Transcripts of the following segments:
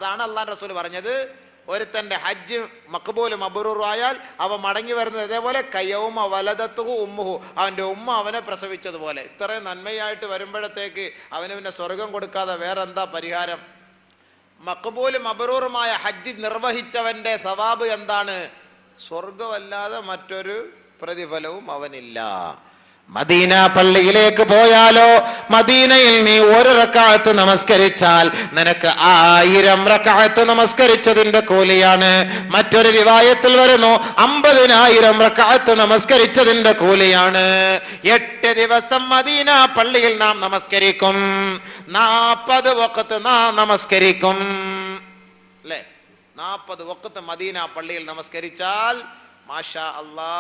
അതാണ് അള്ളാഹു റസൂൽ പറഞ്ഞത്, ഒരുത്തന്റെ ഹജ്ജ് മഖ്ബൂൽ മബ്റൂർ ആയാൽ അവ മടങ്ങി വരുന്നത് ഇതേപോലെ കയൗമ വലദത്തുഹു ഉമ്മുഹു, അവന്റെ ഉമ്മ അവനെ പ്രസവിച്ചതുപോലെ. ഇത്രയും നന്മയായിട്ട് വരുമ്പോഴത്തേക്ക് അവന് പിന്നെ സ്വർഗം കൊടുക്കാതെ വേറെ എന്താ പരിഹാരം? മഖ്ബൂൽ മബ്റൂറുമായ ഹജ്ജ് നിർവഹിച്ചവന്റെ സവാബ് എന്താണ്? സ്വർഗമല്ലാതെ മറ്റൊരു പ്രതിഫലവും അവനില്ല. മദീന പള്ളിയിലേക്ക് പോയാലോ, മദീനയിൽ നീ ഒരു റക്അത്ത് നമസ്കരിച്ചാൽ നിനക്ക് 1000 റക്അത്ത് നമസ്കരിച്ചതിന്റെ കൂലിയാണ്. മറ്റൊരു റിവായത്തിൽ വരുന്നു 50,000 റക്അത്ത് നമസ്കരിച്ചതിന്റെ കൂലിയാണ്. 8 ദിവസം മദീന പള്ളിയിൽ നാം നമസ്കരിക്കും, 40 വഖത്ത് നാം നമസ്കരിക്കും അല്ലേ? 40 വഖത്ത് മദീന പള്ളിയിൽ നമസ്കരിച്ചാൽ മാഷാ അല്ലാ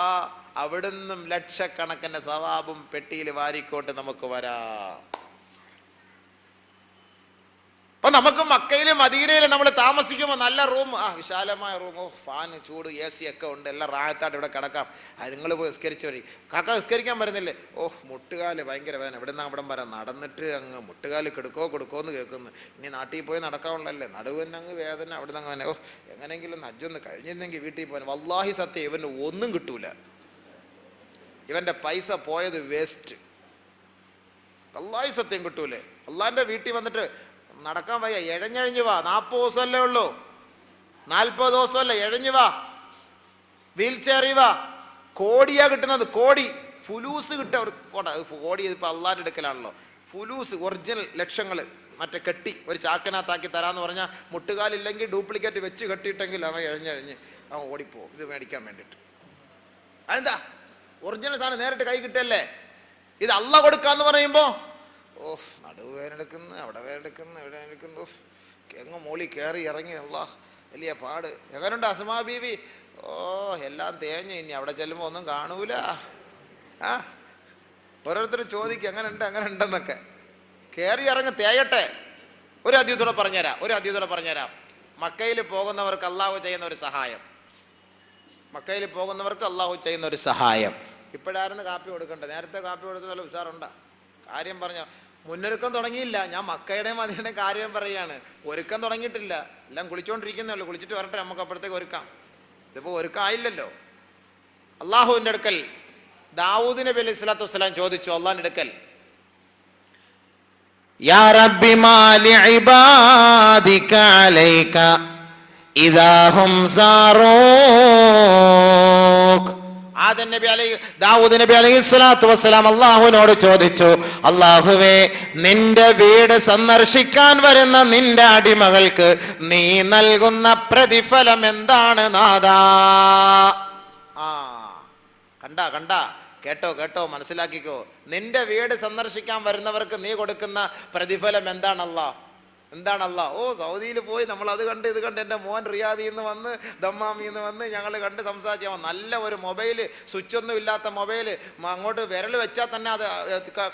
അവിടുന്നും ലക്ഷക്കണക്കിന് സവാബും പെട്ടിയിൽ വാരിക്കോട്ട് നമുക്ക് വരാം. അപ്പൊ നമുക്ക് മക്കയിലും മദീനയിലും നമ്മൾ താമസിക്കുമ്പോൾ നല്ല റൂം, വിശാലമായ റൂം, ഫാൻ, ചൂട്, AC ഒക്കെ ഉണ്ട്, എല്ലാം റാഹത്തായിട്ട് ഇവിടെ കിടക്കാം. നിങ്ങൾ പോയി നിസ്കരിച്ചു വരി. കാക്ക നിസ്കരിക്കാൻ വരുന്നില്ലേ? മുട്ടുകാല് ഭയങ്കര വേദന, ഇവിടെ നിന്ന് അവിടം വരാം, നടന്നിട്ട് അങ്ങ് മുട്ടുകാല് കൊടുക്കോ എന്ന് കേൾക്കുന്നു. ഇനി നാട്ടിൽ പോയി നടക്കാവുള്ളല്ലേ, നടുവിന് അങ്ങ് വേദന, അവിടെ നിന്ന് അങ്ങനെ എങ്ങനെയെങ്കിലും ഹജ്ജൊന്ന് കഴിഞ്ഞിരുന്നെങ്കിൽ വീട്ടിൽ പോകാൻ. വല്ലാഹി സത്യം, ഇവന് ഒന്നും കിട്ടൂല, ഇവന്റെ പൈസ പോയത് വേസ്റ്റ്. വല്ലാഹി സത്യം കിട്ടൂലേ. അള്ളാന്റെ വീട്ടിൽ വന്നിട്ട് നടക്കാൻ വയ്യ, എഴഞ്ഞഴിഞ്ഞു വാ. 40 ദിവസമല്ലേ ഉള്ളൂ, 40 ദിവസമല്ലേ, എഴഞ്ഞു വാ, വീൽ ചെയറിൽ വാ. കോടിയാ കിട്ടുന്നത്, കോടി ഫുലൂസ് കിട്ടുക. കോടി ഇപ്പൊ അള്ളാന്റെ എടുക്കലാണല്ലോ. ഫുലൂസ് ഒറിജിനൽ ലക്ഷങ്ങൾ മറ്റേ കെട്ടി ഒരു ചാക്കനകത്താക്കി തരാന്ന് പറഞ്ഞാൽ മുട്ടുകാലില്ലെങ്കിൽ ഡ്യൂപ്ലിക്കേറ്റ് വെച്ച് കെട്ടിയിട്ടെങ്കിൽ അവൻ എഴഞ്ഞഴിഞ്ഞ് അവൻ ഓടിപ്പോവും ഇത് മേടിക്കാൻ വേണ്ടിയിട്ട്. അതെന്താ? ഒറിജിനൽ സാധനം നേരിട്ട് കൈ കിട്ടല്ലേ. ഇത് അള്ള കൊടുക്കാന്ന് പറയുമ്പോ നടുവ് വേനെടുക്കുന്നു, അവിടെ വേനെടുക്കുന്നു, ഇവിടെ എടുക്കുന്നു, എങ്ങ് മോളി കയറി ഇറങ്ങി അല്ലാഹ് വലിയ പാട്. എങ്ങനുണ്ട് അസ്മാ ബീവി? എല്ലാം തേഞ്ഞു, ഇനി അവിടെ ചെല്ലുമ്പോ ഒന്നും കാണൂല. ഓരോരുത്തർ ചോദിക്കും എങ്ങനെ ഉണ്ടെന്നൊക്കെ. കയറി ഇറങ്ങി തേയട്ടെ. ഒരു ഹദീസൂടെ പറഞ്ഞുതരാം. മക്കയിൽ പോകുന്നവർക്ക് അള്ളാഹു ചെയ്യുന്ന ഒരു സഹായം, ഇപ്പോഴായിരുന്നു കാപ്പി കൊടുക്കണ്ടേ, നേരത്തെ കാപ്പി കൊടുത്തല്ലോ ഉഷാറുണ്ടാ. കാര്യം പറഞ്ഞ മുന്നൊരുക്കം തുടങ്ങിയില്ല. ഞാൻ മക്കയുടെയും മദീനയുടെയും കാര്യം പറയുകയാണ്. ഒരുക്കം തുടങ്ങിയിട്ടില്ല, എല്ലാം കുളിച്ചോണ്ടിരിക്കുന്നേ ഉള്ളൂ. കുളിച്ചിട്ട് വരട്ടെ, നമുക്ക് അപ്പോഴത്തേക്ക് ഒരുക്കാം. ഇതിപ്പോ ഒരുക്കായില്ലല്ലോ. അള്ളാഹുവിന്റെ അടുക്കൽ ദാവൂദ് നബി അലൈഹി സ്വലാത്തു വസ്സലാം ചോദിച്ചു അള്ളാഹിന്റെ അടുക്കൽ, യാ റബ്ബി മാലി ഇബാദിക അലൈക ഇദാ ഹും സാറൂക്. ദാവൂദ് നബി അലൈഹി സ്വലാത്തു വസ്സലാം അള്ളാഹുവിനോട് ചോദിച്ചു, അള്ളാഹുവേ, നിന്റെ വീട് സന്ദർശിക്കാൻ വരുന്ന നിന്റെ അടിമകൾക്ക് നീ നൽകുന്ന പ്രതിഫലം എന്താണ് നാഥാ? കണ്ട കേട്ടോ മനസ്സിലാക്കിക്കോ. നിന്റെ വീട് സന്ദർശിക്കാൻ വരുന്നവർക്ക് നീ കൊടുക്കുന്ന പ്രതിഫലം എന്താണല്ലാ? സൗദിയിൽ പോയി നമ്മൾ അത് കണ്ട് ഇത് കണ്ട്, എൻ്റെ മോൻ റിയാദിൽ നിന്ന് വന്ന് ദമ്മാമിൽ നിന്ന് വന്ന് ഞങ്ങൾ കണ്ട് സംസാരിച്ചാൽ നല്ല ഒരു മൊബൈല്, സ്വിച്ചൊന്നും ഇല്ലാത്ത മൊബൈല്, അങ്ങോട്ട് വിരൽ വെച്ചാൽ തന്നെ അത്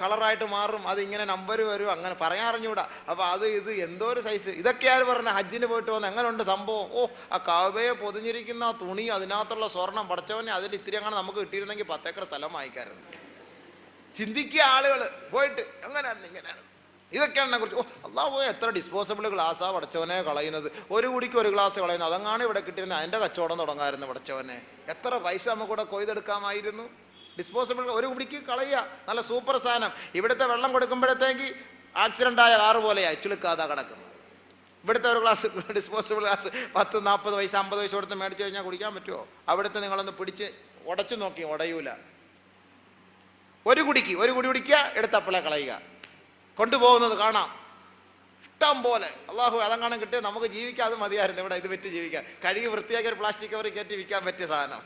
കളറായിട്ട് മാറും, അത് ഇങ്ങനെ നമ്പർ വരും, അങ്ങനെ പറയാൻ അറിഞ്ഞൂടാ. അപ്പോൾ ഇത് എന്തോ ഒരു സൈസ്. ഇതൊക്കെയാണ് പറഞ്ഞത്. ഹജ്ജിന് പോയിട്ട് വന്ന് എങ്ങനെയുണ്ട് സംഭവം? ആ കഅബയെ പൊതിഞ്ഞിരിക്കുന്ന തുണി, അതിനകത്തുള്ള സ്വർണം, പഠിച്ചവനെ അതിൽ ഇത്തിരി അങ്ങനെ നമുക്ക് കിട്ടിയിരുന്നെങ്കിൽ 10 ഏക്കർ സ്ഥലം വാങ്ങിക്കായിരുന്നു. ചിന്തിക്കുക ആളുകൾ പോയിട്ട് എങ്ങനെയാണ് ഇതൊക്കെയാണ് കുറിച്ച്. അള്ളാഹു എത്ര ഡിസ്പോസിബിൾ ഗ്ലാസ്സാ പടച്ചവനെ കളയുന്നത്. ഒരു കുടിക്ക് ഒരു ഗ്ലാസ് കളയുന്നത്. അതങ്ങാണ് ഇവിടെ കിട്ടിയിരുന്നത്, അതിൻ്റെ കച്ചവടം തുടങ്ങാമായിരുന്നു പടച്ചവനെ. എത്ര പൈസ നമുക്കിവിടെ കൊയ്തെടുക്കാമായിരുന്നു. ഡിസ്പോസിബിൾ ഒരു കുടിക്ക് കളയുക, നല്ല സൂപ്പർ സാധനം. ഇവിടുത്തെ വെള്ളം കൊടുക്കുമ്പോഴത്തേക്ക് ആക്സിഡൻ്റായ കാറ് പോലെയാണ് ചുളുക്കാതെ കിടക്കുന്നത്. ഇവിടുത്തെ ഒരു ഗ്ലാസ് ഡിസ്പോസിബിൾ ഗ്ലാസ് 10, 40 പൈസ 50 പൈസ കൊടുത്ത് മേടിച്ചു കഴിഞ്ഞാൽ കുടിക്കാൻ പറ്റുമോ? അവിടുത്തെ നിങ്ങളൊന്ന് പിടിച്ച് ഉടച്ചു നോക്കി, ഉടയൂല. ഒരു കുടി കുടിക്കുക, എടുത്തപ്പളെ കളയുക, കൊണ്ടുപോകുന്നത് കാണാം ഇഷ്ടം പോലെ. അള്ളാഹു അതങ്ങാനും കിട്ടിയ നമുക്ക് ജീവിക്കാൻ അത് മതിയായിരുന്നു. ഇവിടെ ഇത് വിറ്റ് ജീവിക്കാൻ, കഴുകി വൃത്തിയാക്കി ഒരു പ്ലാസ്റ്റിക് കവറിൽ കയറ്റി വിൽക്കാൻ പറ്റിയ സാധനം.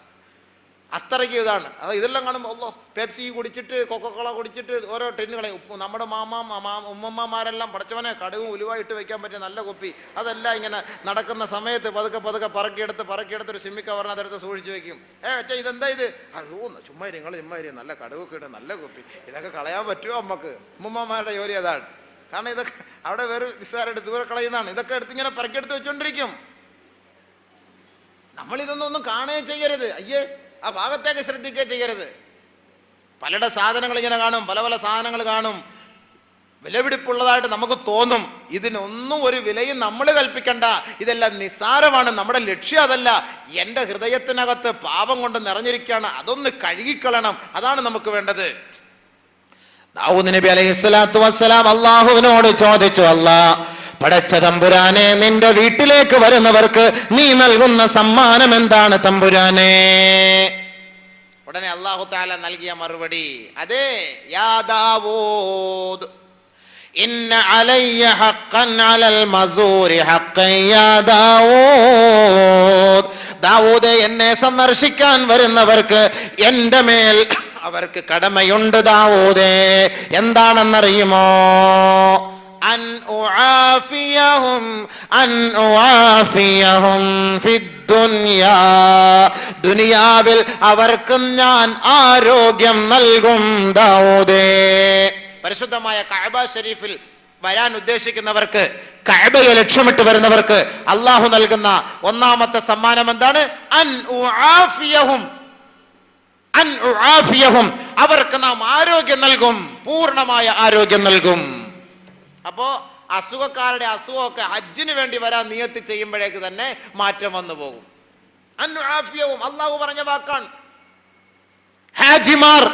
അത്രയ്ക്ക് ഇതാണ്. ഇതെല്ലാം കാണുമ്പോൾ പെപ്സി കുടിച്ചിട്ട്, കൊക്കക്കോള കുടിച്ചിട്ട് ഓരോ ടെന്നുകളെ നമ്മുടെ ഉമ്മമ്മമാരെല്ലാം പടച്ചവനെ കടുവും ഉലുവായിട്ട് വെക്കാൻ പറ്റിയ നല്ല കുപ്പി, അതെല്ലാം ഇങ്ങനെ നടക്കുന്ന സമയത്ത് പതുക്കെ പറക്കിയെടുത്ത് ഒരു സിമ്മി കവറിന് അതെടുത്ത് സൂക്ഷിച്ച് വെക്കും. അച്ഛാ ഇതെന്താ ഇത്? ചുമ്മാ നല്ല കടുവൊക്കെ ഇട്ട് നല്ല കുപ്പി. ഇതൊക്കെ കളയാൻ പറ്റുമോ നമുക്ക്? ഉമ്മമ്മമാരുടെ ജോലി അതാണ്. കാരണം ഇതൊക്കെ അവിടെ വേറെ നിസ്സാരമായിട്ട് ദൂരെ കളയുന്നതാണ്. ഇതൊക്കെ എടുത്ത് ഇങ്ങനെ പറക്കിയെടുത്ത് വെച്ചോണ്ടിരിക്കും. നമ്മളിതൊന്നും കാണുകയും ചെയ്യരുത്. അയ്യേ, ആ ഭാഗത്തേക്ക് ശ്രദ്ധിക്കുക ചെയ്യരുത്. പലരുടെ സാധനങ്ങൾ ഇങ്ങനെ കാണും, പല സാധനങ്ങൾ കാണും. വിലപിടിപ്പുള്ളതായിട്ട് നമുക്ക് തോന്നും. ഇതിനൊന്നും ഒരു വിലയും നമ്മൾ കൽപ്പിക്കണ്ട, ഇതെല്ലാം നിസ്സാരമാണ്. നമ്മുടെ ലക്ഷ്യം അതല്ല. എൻ്റെ ഹൃദയത്തിനകത്ത് പാപം കൊണ്ട് നിറഞ്ഞിരിക്കുകയാണ്, അതൊന്ന് കഴുകിക്കളയണം. അതാണ് നമുക്ക് വേണ്ടത്. ദാവൂദ് നബി അലൈഹിസ്സലാത്തു വസ്സലാം അള്ളാഹുവിനോട് ചോദിച്ചു, അല്ലാഹ്, പടച്ച തമ്പുരാനെ, നിന്റെ വീട്ടിലേക്ക് വരുന്നവർക്ക് നീ നൽകുന്ന സമ്മാനം എന്താണ് തമ്പുരാനെ? ഉടനെ അല്ലാഹു തആല നൽകിയ മറുപടി, അതെ, യാ ദാവൂദ്, ഇന്ന അലയ്യ ഹഖ്ഖൻ അലൽ മസൂരി ഹഖ്ഖൻ യാ ദാവൂദ്. ദാവൂദേ, എന്നെ സന്ദർശിക്കാൻ വരുന്നവർക്ക് എൻ്റെ മേൽ അവർക്ക് കടമയുണ്ട് ദാവൂദേ. എന്താണെന്നറിയുമോ? അൻ ഉആഫിയഹും ഫിദ്ദുനിയാ. ദുനിയാവിൽ അവർക്ക് ഞാൻ ആരോഗ്യം നൽകും ദാവൂദേ. പരിശുദ്ധമായ കഅബ ശരീഫിൽ വരാൻ ഉദ്ദേശിക്കുന്നവർക്ക്, കഅബയെ ലക്ഷ്യമിട്ട് വരുന്നവർക്ക് അള്ളാഹു നൽകുന്ന ഒന്നാമത്തെ സമ്മാനം എന്താണ്? അൻ ഉആഫിയഹും, അവർക്ക് നാം ആരോഗ്യം നൽകും, പൂർണ്ണമായ ആരോഗ്യം നൽകും. അപ്പോ അസുഖക്കാരുടെ അസുഖമൊക്കെ ഹജ്ജിന് വേണ്ടി വരാൻ നിയത്ത് ചെയ്യുമ്പോഴേക്ക് തന്നെ മാറ്റം വന്നു പോകും. അൻ ഉആഫിയഹും അള്ളാഹു പറഞ്ഞ വാക്കാണ്. ഹാജിമാർ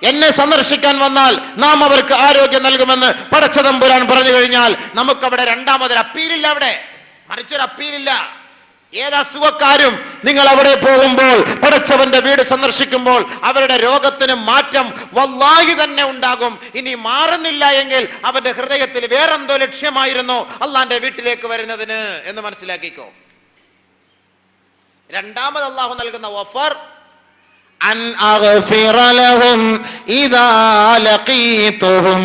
എന്നെ സന്ദർശിക്കാൻ വന്നാൽ നാം അവർക്ക് ആരോഗ്യം നൽകുമെന്ന് പടച്ച തമ്പുരാൻ പറഞ്ഞു കഴിഞ്ഞാൽ നമുക്കവിടെ രണ്ടാമതൊരു അപ്പീലില്ല, അവിടെ മറിച്ചൊരു അപ്പീലില്ല. ഏത് അസുഖക്കാരും നിങ്ങൾ അവിടെ പോകുമ്പോൾ, പടച്ചവന്റെ വീട് സന്ദർശിക്കുമ്പോൾ അവരുടെ രോഗത്തിന് മാറ്റം വല്ലാഹി തന്നെ ഉണ്ടാകും. ഇനി മാറുന്നില്ല എങ്കിൽ അവന്റെ ഹൃദയത്തിൽ വേറെന്തോ ലക്ഷ്യമായിരുന്നു അള്ളാന്റെ വീട്ടിലേക്ക് വരുന്നതിന് എന്ന് മനസ്സിലാക്കിക്കോ. രണ്ടാമത് അള്ളാഹു നൽകുന്ന ഓഫർ, അൻ അഗ്ഫിറ ലഹും ഇദാ ലഖീതുഹും.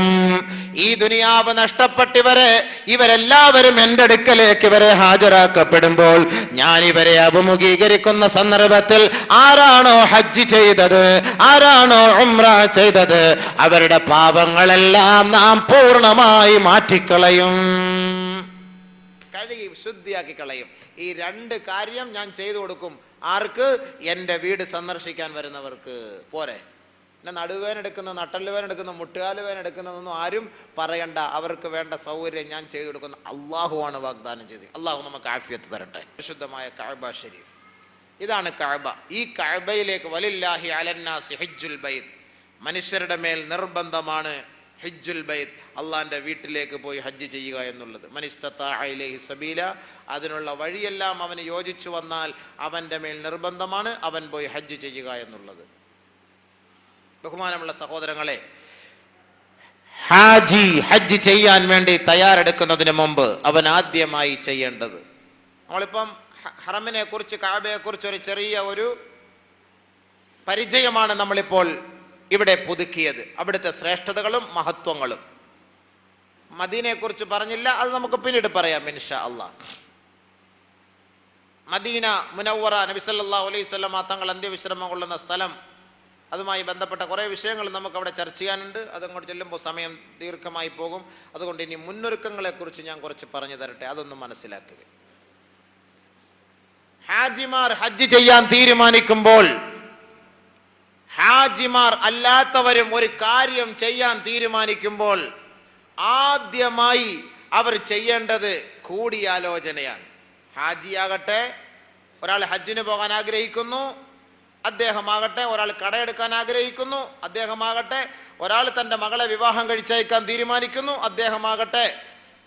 ഈ ദുനിയാവ് നഷ്ടപ്പെട്ടവരെ ഇവരെല്ലാവരും എൻ്റെ അടുക്കലേക്ക് ഇവരെ ഹാജരാക്കപ്പെടുമ്പോൾ, ഞാൻ ഇവരെ അഭിമുഖീകരിക്കുന്ന സന്ദർഭത്തിൽ ആരാണോ ഹജ്ജ് ചെയ്തത്, ആരാണോ ഉംറ ചെയ്തത്, അവരുടെ പാപങ്ങളെല്ലാം നാം പൂർണ്ണമായി മാറ്റിക്കളയും, കഴുകി ശുദ്ധിയാക്കി കളയും. ഈ രണ്ട് കാര്യം ഞാൻ ചെയ്തു കൊടുക്കും. ആർക്ക്? എൻ്റെ വീട് സന്ദർശിക്കാൻ വരുന്നവർക്ക്. പോരെ, പിന്നെ നടുവേൻ എടുക്കുന്ന, നട്ടല്ലുവേൻ എടുക്കുന്ന, മുട്ടുകാലുവേൻ എടുക്കുന്നതൊന്നും ആരും പറയണ്ട. അവർക്ക് വേണ്ട സൗകര്യം ഞാൻ ചെയ്തു കൊടുക്കുന്ന അള്ളാഹുവാണ് വാഗ്ദാനം ചെയ്തത്. അള്ളാഹു നമുക്ക് ആഫിയത്ത് തരട്ടെ. വിശുദ്ധമായ കഅബ ശരീഫ്, ഇതാണ് കഅബ. ഈ കഅബയിലേക്ക് വലില്ലാഹി അലന്നാസി ഹിജ്ജുൽ ബൈത്ത്, മനുഷ്യരുടെ മേൽ നിർബന്ധമാണ് ഹിജ്ജുൽ ബൈത്ത്, അള്ളാന്റെ വീട്ടിലേക്ക് പോയി ഹജ്ജ് ചെയ്യുക എന്നുള്ളത്. മനിസ്തതാഅ ഇലൈഹി സബീല, അതിനുള്ള വഴിയെല്ലാം അവന് യോജിച്ചു വന്നാൽ അവൻ്റെ മേൽ നിർബന്ധമാണ് അവൻ പോയി ഹജ്ജ് ചെയ്യുക എന്നുള്ളത്. ബഹുമാനമുള്ള സഹോദരങ്ങളെ, ഹാജി ഹജ്ജ് ചെയ്യാൻ വേണ്ടി തയ്യാറെടുക്കുന്നതിന് മുമ്പ് അവൻ ആദ്യമായി ചെയ്യേണ്ടത്, നമ്മളിപ്പം ഹറമിനെ കുറിച്ച്, കഅബയെ കുറിച്ച് ഒരു ചെറിയ ഒരു പരിചയമാണ് നമ്മളിപ്പോൾ ഇവിടെ പുതുക്കിയത്. അവിടുത്തെ ശ്രേഷ്ഠതകളും മഹത്വങ്ങളും. മദീനയെ കുറിച്ച് പറഞ്ഞില്ല, അത് നമുക്ക് പിന്നീട് പറയാം ഇൻഷാ അല്ലാഹ്. മദീന മുനവ്വറ, നബി സല്ലല്ലാഹു അലൈഹി വസല്ലം തങ്ങൾ അന്ത്യവിശ്രമം കൊള്ളുന്ന സ്ഥലം, അതുമായി ബന്ധപ്പെട്ട കുറേ വിഷയങ്ങൾ നമുക്ക് അവിടെ ചർച്ച ചെയ്യാനുണ്ട്. അതങ്ങോട്ട് ചെല്ലുമ്പോൾ സമയം ദീർഘമായി പോകും. അതുകൊണ്ട് ഇനി മുന്നൊരുക്കങ്ങളെക്കുറിച്ച് ഞാൻ കുറച്ച് പറഞ്ഞു തരട്ടെ, അതൊന്നും മനസ്സിലാക്കുക. ഹാജിമാർ ഹജ്ജ് ചെയ്യാൻ തീരുമാനിക്കുമ്പോൾ, ഹാജിമാർ അല്ലാത്തവരും ഒരു കാര്യം ചെയ്യാൻ തീരുമാനിക്കുമ്പോൾ ആദ്യമായി അവർ ചെയ്യേണ്ടത് കൂടിയാലോചനയാണ്. ഹാജിയാകട്ടെ, ഒരാൾ ഹജ്ജിന് പോകാൻ ആഗ്രഹിക്കുന്നു, അദ്ദേഹമാകട്ടെ ഒരാൾ കടയെടുക്കാൻ ആഗ്രഹിക്കുന്നു, അദ്ദേഹമാകട്ടെ ഒരാൾ തൻ്റെ മകളെ വിവാഹം കഴിച്ചയക്കാൻ തീരുമാനിക്കുന്നു, അദ്ദേഹമാകട്ടെ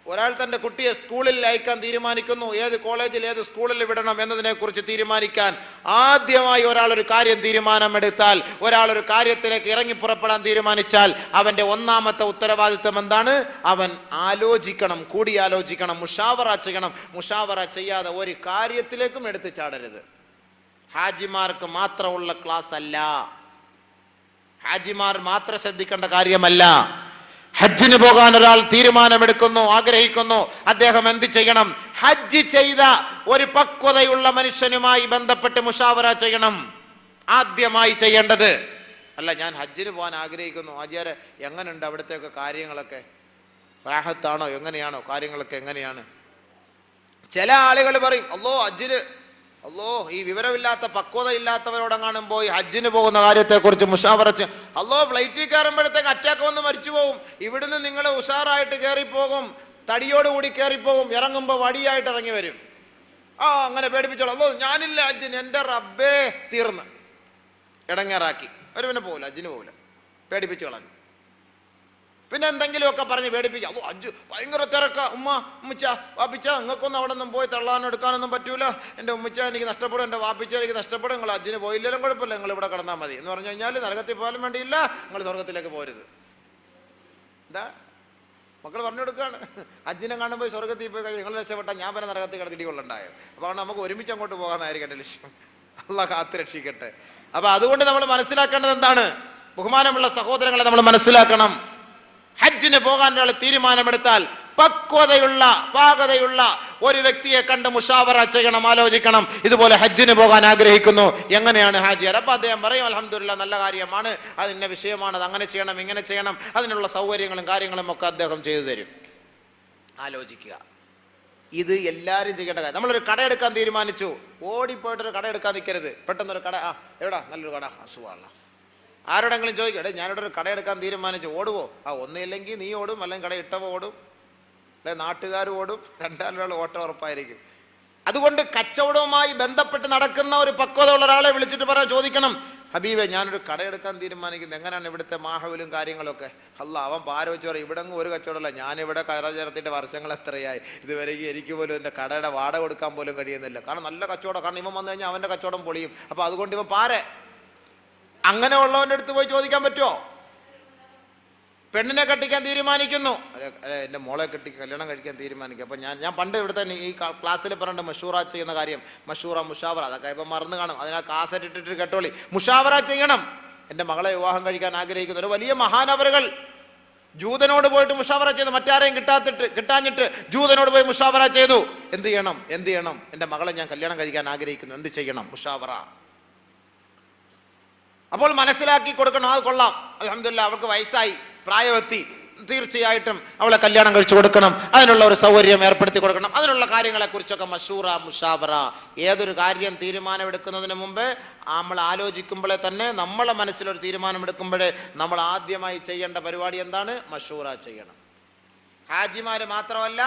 ഒരാൾ തൻ്റെ കുട്ടിയെ സ്കൂളിൽ അയക്കാൻ തീരുമാനിക്കുന്നു, ഏത് കോളേജിൽ ഏത് സ്കൂളിൽ വിടണം എന്നതിനെക്കുറിച്ച് തീരുമാനിക്കാൻ ആദ്യമായി ഒരാൾ ഒരു കാര്യം തീരുമാനമെടുത്താൽ, ഒരാൾ ഒരു കാര്യത്തിലേക്ക് ഇറങ്ങി പുറപ്പെടാൻ തീരുമാനിച്ചാൽ അവൻ്റെ ഒന്നാമത്തെ ഉത്തരവാദിത്വം എന്താണ്? അവൻ ആലോചിക്കണം, കൂടിയാലോചിക്കണം, മുഷാവറ ചെയ്യണം. മുഷാവറ ചെയ്യാതെ ഒരു കാര്യത്തിലേക്കും എടുത്തു ചാടരുത്. ഹാജിമാർക്ക് മാത്രമുള്ള ക്ലാസ് അല്ല, ഹാജിമാർ മാത്രം ശ്രദ്ധിക്കേണ്ട കാര്യമല്ല. ഹജ്ജിന് പോകാൻ ഒരാൾ തീരുമാനമെടുക്കുന്നു, ആഗ്രഹിക്കുന്നു, അദ്ദേഹം എന്ത് ചെയ്യണം? ഹജ്ജ് ചെയ്ത ഒരു പക്വതയുള്ള മനുഷ്യനുമായി ബന്ധപ്പെട്ട് മുഷാവറ ചെയ്യണം. ആദ്യമായി ചെയ്യേണ്ടത്. അല്ല, ഞാൻ ഹജ്ജിന് പോകാൻ ആഗ്രഹിക്കുന്നു, ആചാര്യ എങ്ങനെയുണ്ട് അവിടുത്തെയൊക്കെ കാര്യങ്ങളൊക്കെ, റാഹത്താണോ, എങ്ങനെയാണോ കാര്യങ്ങളൊക്കെ, എങ്ങനെയാണ്? ചില ആളുകൾ പറയും, അല്ലോ ഹജ്ജില് അല്ലോ ഈ വിവരമില്ലാത്ത പക്വതയില്ലാത്തവരോടെങ്ങാനും പോയി ഹജ്ജിന് പോകുന്ന കാര്യത്തെക്കുറിച്ച് മുഷാവറച്ച്, അല്ലോ ഫ്ലൈറ്റിൽ കയറുമ്പോഴത്തേക്ക് അറ്റാക്ക് വന്ന് മരിച്ചു പോകും, ഇവിടുന്ന് നിങ്ങൾ ഉഷാറായിട്ട് കയറിപ്പോകും, തടിയോടുകൂടി കയറിപ്പോകും, ഇറങ്ങുമ്പോൾ വടിയായിട്ട് ഇറങ്ങി വരും. അങ്ങനെ പേടിപ്പിച്ചോളൂ. അല്ലോ ഞാനില്ല ഹജ്ജിന്, എൻ്റെ റബ്ബേ തീർന്ന് ഇടങ്ങേറാക്കി. അവർ പിന്നെ പോകില്ല, ഹജ്ജിന് പോകില്ല, പേടിപ്പിച്ചു കളഞ്ഞു. പിന്നെ എന്തെങ്കിലുമൊക്കെ പറഞ്ഞ് പേടിപ്പിക്കുക. അതോ ഹജ്ജ് ഭയങ്കര തിരക്ക, ഉമ്മച്ച വാപ്പിച്ച നിങ്ങൾക്കൊന്നും അവിടെ നിന്നും പോയി തള്ളാനും എടുക്കാനൊന്നും പറ്റൂല, എൻ്റെ ഉമ്മച്ച എനിക്ക് നഷ്ടപ്പെടും, എൻ്റെ വാപ്പിച്ച എനിക്ക് നഷ്ടപ്പെടും, നിങ്ങൾ ഹജ്ജിന് പോയില്ലെങ്കിലും കുഴപ്പമില്ല, നിങ്ങൾ ഇവിടെ കിടന്നാൽ മതി എന്ന് പറഞ്ഞു കഴിഞ്ഞാൽ നരകത്തിൽ പോയാലും വേണ്ടിയില്ല, നിങ്ങൾ സ്വർഗത്തിലേക്ക് പോരുത്. എന്താ മക്കൾ പറഞ്ഞു കൊടുക്കുകയാണ്. ഹജ്ജിനെ കാണുമ്പോൾ സ്വർഗത്തിൽ പോയി കഴിഞ്ഞാൽ നിങ്ങൾ രക്ഷപ്പെട്ടാൽ ഞാൻ പിന്നെ നരകത്തിൽ കിടത്തിടി കൊള്ളുണ്ടായോ. അപ്പോൾ നമുക്ക് ഒരുമിച്ച് അങ്ങോട്ട് പോകാമെന്നായിരിക്കട്ടെ ലക്ഷ്യം. അള്ളാഹ് കാത്ത് രക്ഷിക്കട്ടെ. അപ്പൊ അതുകൊണ്ട് നമ്മൾ മനസ്സിലാക്കേണ്ടത് എന്താണ്? ബഹുമാനമുള്ള സഹോദരങ്ങളെ, നമ്മൾ മനസ്സിലാക്കണം, ഹജ്ജിന് പോകാൻ ഒരാൾ തീരുമാനമെടുത്താൽ പക്വതയുള്ള പാകതയുള്ള ഒരു വ്യക്തിയെ കണ്ട് മുഷാവറ ചെയ്യണം, ആലോചിക്കണം. ഇതുപോലെ ഹജ്ജിന് പോകാൻ ആഗ്രഹിക്കുന്നു, എങ്ങനെയാണ് ഹാജി? അപ്പൊ അദ്ദേഹം പറയും അൽഹംദുലില്ലാ, നല്ല കാര്യമാണ്, അതിൻ്റെ വിഷയമാണ്, അത് അങ്ങനെ ചെയ്യണം ഇങ്ങനെ ചെയ്യണം, അതിനുള്ള സൗകര്യങ്ങളും കാര്യങ്ങളും ഒക്കെ അദ്ദേഹം ചെയ്തു തരും. ആലോചിക്കുക, ഇത് എല്ലാവരും ചെയ്യേണ്ട കാര്യം. നമ്മളൊരു കട എടുക്കാൻ തീരുമാനിച്ചു, ഓടിപ്പോയിട്ടൊരു കട എടുക്കാൻ നിൽക്കരുത്. പെട്ടെന്നൊരു കട, എവിടാ നല്ലൊരു കട, അസുഖമാണ്. ആരോടെങ്കിലും ചോദിക്കട്ടെ, ഞാനിവിടെ ഒരു കട എടുക്കാൻ തീരുമാനിച്ചു, ഓടുവോ? ഒന്നുമില്ലെങ്കിൽ നീ ഓടും, അല്ലെങ്കിൽ കട ഇട്ടവോ ഓടും, അല്ലെ നാട്ടുകാർ ഓടും, രണ്ടാളുകൾ ഓട്ടം ഉറപ്പായിരിക്കും. അതുകൊണ്ട് കച്ചവടവുമായി ബന്ധപ്പെട്ട് നടക്കുന്ന ഒരു പക്വതയുള്ള ഒരാളെ വിളിച്ചിട്ട് ചോദിക്കണം, ഹബീബെ ഞാനൊരു കട എടുക്കാൻ തീരുമാനിക്കുന്നത്, എങ്ങനെയാണ് ഇവിടുത്തെ മാഹവിലും കാര്യങ്ങളൊക്കെ? അവൻ പാരോച്ച് പറയും, ഇവിടെ ഒരു കച്ചവടമല്ല, ഞാനിവിടെ കട ചേർത്തിട്ട് വർഷങ്ങൾ എത്രയായി, ഇതുവരെയ്ക്ക് എനിക്ക് പോലും എൻ്റെ കടയുടെ വാടക കൊടുക്കാൻ പോലും കഴിയുന്നില്ല. കാരണം നല്ല കച്ചവടം, കാരണം ഇവൻ വന്നു കഴിഞ്ഞാൽ അവൻ്റെ കച്ചവടം പൊളിയും. അപ്പോൾ അതുകൊണ്ട് ഇവൻ പാരെ. അങ്ങനെ ഉള്ളവൻ്റെ അടുത്ത് പോയി ചോദിക്കാൻ പറ്റുമോ? പെണ്ണിനെ കെട്ടിക്കാൻ തീരുമാനിക്കുന്നു, എൻ്റെ മോളെ കല്യാണം കഴിക്കാൻ തീരുമാനിക്കും. അപ്പം ഞാൻ പണ്ട് ഇവിടുത്തെ ഈ ക്ലാസ്സിൽ പറഞ്ഞിട്ട് മഷൂറ ചെയ്യുന്ന കാര്യം, മഷൂറ മുഷാവറ, അതൊക്കെ ഇപ്പം മറന്നു കാണും. അതിനാ കാസറ്റ് ഇട്ടിട്ട് കേട്ടോളി. മുഷാവറ ചെയ്യണം. എൻ്റെ മകളെ വിവാഹം കഴിക്കാൻ ആഗ്രഹിക്കുന്നു. ഒരു വലിയ മഹാനവറുകൾ ജൂതനോട് പോയിട്ട് മുഷാവറ ചെയ്തു, മറ്റാരെയും കിട്ടാഞ്ഞിട്ട് ജൂതനോട് പോയി മുഷാവറ ചെയ്തു. എന്ത് ചെയ്യണം? എൻ്റെ മകളെ ഞാൻ കല്യാണം കഴിക്കാൻ ആഗ്രഹിക്കുന്നു, എന്ത് ചെയ്യണം? മുഷാവറ. അപ്പോൾ മനസ്സിലാക്കി കൊടുക്കണം, അത് കൊള്ളാം, അൽഹംദുലില്ലാ അവൾക്ക് വയസ്സായി, പ്രായമെത്തി, തീർച്ചയായിട്ടും അവളെ കല്യാണം കഴിച്ചു കൊടുക്കണം, അതിനുള്ള ഒരു സൗകര്യം ഏർപ്പെടുത്തി കൊടുക്കണം. അതിനുള്ള കാര്യങ്ങളെ കുറിച്ചൊക്കെ മഷൂറ, മുഷാവറ. ഏതൊരു കാര്യം തീരുമാനമെടുക്കുന്നതിന് മുമ്പ് നമ്മൾ ആലോചിക്കുമ്പോഴേ തന്നെ, നമ്മളെ മനസ്സിലൊരു തീരുമാനമെടുക്കുമ്പോഴേ നമ്മൾ ആദ്യമായി ചെയ്യേണ്ട പരിപാടി എന്താണ്? മഷൂറ ചെയ്യണം. ഹാജിമാര് മാത്രമല്ല,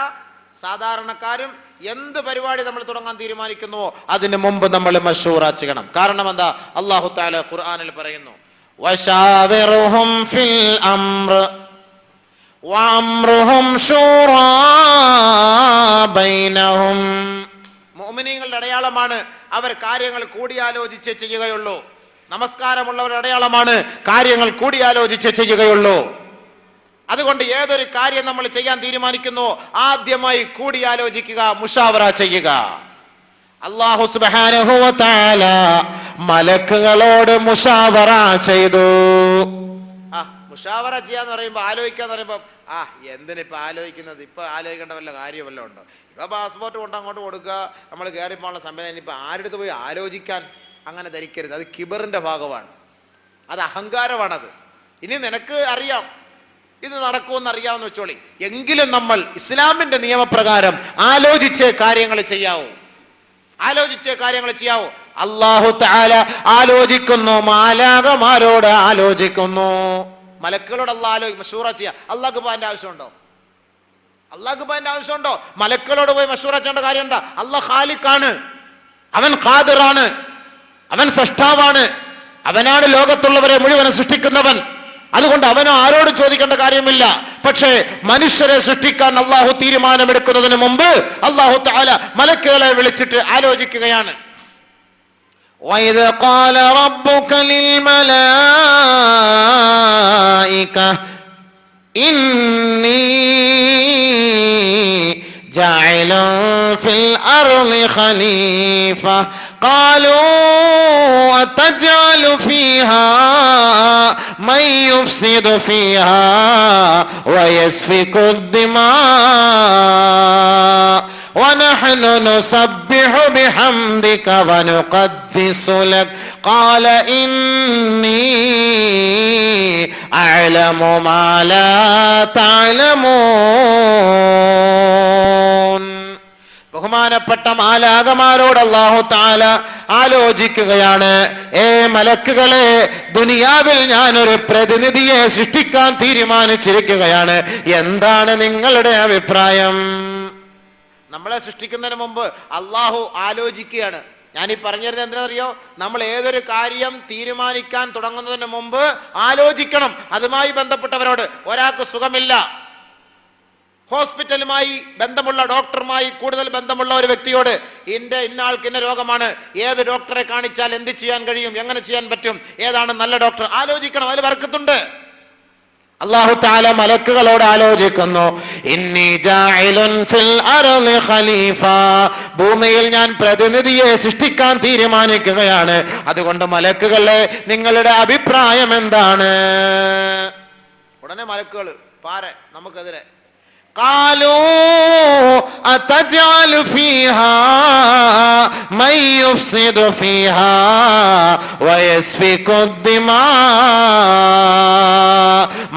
സാധാരണക്കാരും എന്ത് പരിപാടി നമ്മൾ തുടങ്ങാൻ തീരുമാനിക്കുന്നുവോ അതിന് മുമ്പ് നമ്മൾ മഷൂറ ചെയ്യണം. കാരണം എന്താ? അല്ലാഹു തആല ഖുർആനിൽ പറയുന്നു, വശാവിറുഹും ഫിൽ അംർ വഅംറുഹും ശൂറാ ബൈനഹും. മുഅ്മിനീങ്ങളുടെ അടയാളമാണ് അവർ കാര്യങ്ങൾ കൂടിയാലോചിച്ച് ചെയ്യുകയുള്ളൂ. നമസ്കാരമുള്ളവരുടെ അടയാളമാണ് കാര്യങ്ങൾ കൂടിയാലോചിച്ച് ചെയ്യുകയുള്ളൂ. അതുകൊണ്ട് ഏതൊരു കാര്യം നമ്മൾ ചെയ്യാൻ തീരുമാനിക്കുന്നു, ആദ്യമായി കൂടിയാലോചിക്കുക, മുഷാവറ ചെയ്യുക. അല്ലാഹു സുബ്ഹാനഹു വ തആല മലക്കുകളോട് മുഷാവറ ചെയ്തു. മുഷാവറ ചെയ്യാന്ന് പറയുമ്പോൾ, ആലോചിക്കാന്ന് പറയുമ്പോൾ, എന്തിനിപ്പോ ആലോചിക്കുന്നത്? ഇപ്പൊ ആലോചിക്കേണ്ട വല്ല കാര്യം വല്ലതും ഉണ്ടോ? ഇപ്പൊ പാസ്പോർട്ട് കൊണ്ട് അങ്ങോട്ട് കൊടുക്കുക, നമ്മൾ കയറിപ്പോനുള്ള സമയം. ഇപ്പൊ ആരെടുത്ത് പോയി ആലോചിക്കാൻ? അങ്ങനെ ധരിക്കരുത്. അത് കിബറിന്റെ ഭാഗമാണ്, അത് അഹങ്കാരമാണത്. ഇനി നിനക്ക് അറിയാം ഇത് നടക്കുമെന്ന് അറിയാമെന്ന് വെച്ചോളി, എങ്കിലും നമ്മൾ ഇസ്ലാമിന്റെ നിയമപ്രകാരം ആലോചിച്ച് കാര്യങ്ങൾ ചെയ്യാവൂ. അല്ലാഹു തആല ആലോചിക്കുന്നു, മാലാഖമാരോട് ആലോചിക്കുന്നു. മലക്കുകളോട് അല്ലാഹു മഷൂറ ചെയ്യാ. അല്ലാഹുക്ക് പോകാൻ ആവശ്യമുണ്ടോ? മലക്കുകളോട് പോയി മഷൂറ ചെയ്യേണ്ട കാര്യമുണ്ടോ? അല്ലാഹ് ഖാലിഖാണ്, അവൻ ഖാദിറാണ്, അവൻ സൃഷ്ടാവാണ്, അവനാണ് ലോകത്തുള്ളവരെ മുഴുവൻ സൃഷ്ടിക്കുന്നവൻ. അതുകൊണ്ട് അവനോ ആരോടും ചോദിക്കേണ്ട കാര്യമില്ല. പക്ഷേ മനുഷ്യരെ സൃഷ്ടിക്കാൻ അല്ലാഹു തീരുമാനമെടുക്കുന്നതിന് മുമ്പ് അല്ലാഹു തആല മലക്കുകളെ വിളിച്ചിട്ട് ആലോചിക്കുകയാണ്. وَإِذْ قَالَ رَبُّكَ لِلْمَلَائِكَةِ إِنِّي جَاعِلٌ فِي الْأَرْضِ خَلِيفَةً قالوا أتجعل فيها من يفسد فيها ويسفك الدماء ونحن نسبح بحمدك ونقدس لك قال إني أعلم ما لا تعلمون. ബഹുമാനപ്പെട്ട മാലാകമാരോട് അല്ലാഹു തആല ആലോചിക്കുകയാണ്, മലക്കുകളെ, ദുനിയാവിൽ ഞാനൊരു പ്രതിനിധിയെ സൃഷ്ടിക്കാൻ തീരുമാനിച്ചിരിക്കുകയാണ്, എന്താണ് നിങ്ങളുടെ അഭിപ്രായം? നമ്മളെ സൃഷ്ടിക്കുന്നതിന് മുമ്പ് അള്ളാഹു ആലോചിക്കുകയാണ്. ഞാനീ പറഞ്ഞിരുന്നത് എന്തിനറിയോ? നമ്മൾ ഏതൊരു കാര്യം തീരുമാനിക്കാൻ തുടങ്ങുന്നതിന് മുമ്പ് ആലോചിക്കണം. അതുമായി ബന്ധപ്പെട്ടവരോട്, ഒരാൾക്ക് സുഖമില്ല, ഹോസ്പിറ്റലുമായി ബന്ധമുള്ള ഡോക്ടറുമായി കൂടുതൽ ബന്ധമുള്ള ഒരു വ്യക്തിയോട്, ഇന്ന ആൾക്ക് ഇന്ന രോഗമാണ്, ഏത് ഡോക്ടറെ കാണിച്ചാൽ എന്ത് ചെയ്യാൻ കഴിയും, എങ്ങനെ ചെയ്യാൻ പറ്റും, ഏതാണ് നല്ല ഡോക്ടർ, ആലോചിക്കണം. അതിൽ ബർക്കത്തുണ്ട്. അല്ലാഹു തആല മലക്കുകളോട് ആലോചിക്കുന്നു, ഇന്നി ജാഇലുൻ ഫിൽ അർളി ഖലീഫ, ഭൂമിയിൽ ഞാൻ പ്രതിനിധിയെ സൃഷ്ടിക്കാൻ തീരുമാനിക്കുകയാണ്, അതുകൊണ്ട് മലക്കുകളെ, നിങ്ങളുടെ അഭിപ്രായം എന്താണ്? ഉടനെ മലക്കുകൾ പാരെ നമുക്കെതിരെ, ഖാലൂ അതജഅലു ഫീഹാ മൻ യുഫ്സിദു ഫീഹാ വയസ്ഫികു ദിമാ.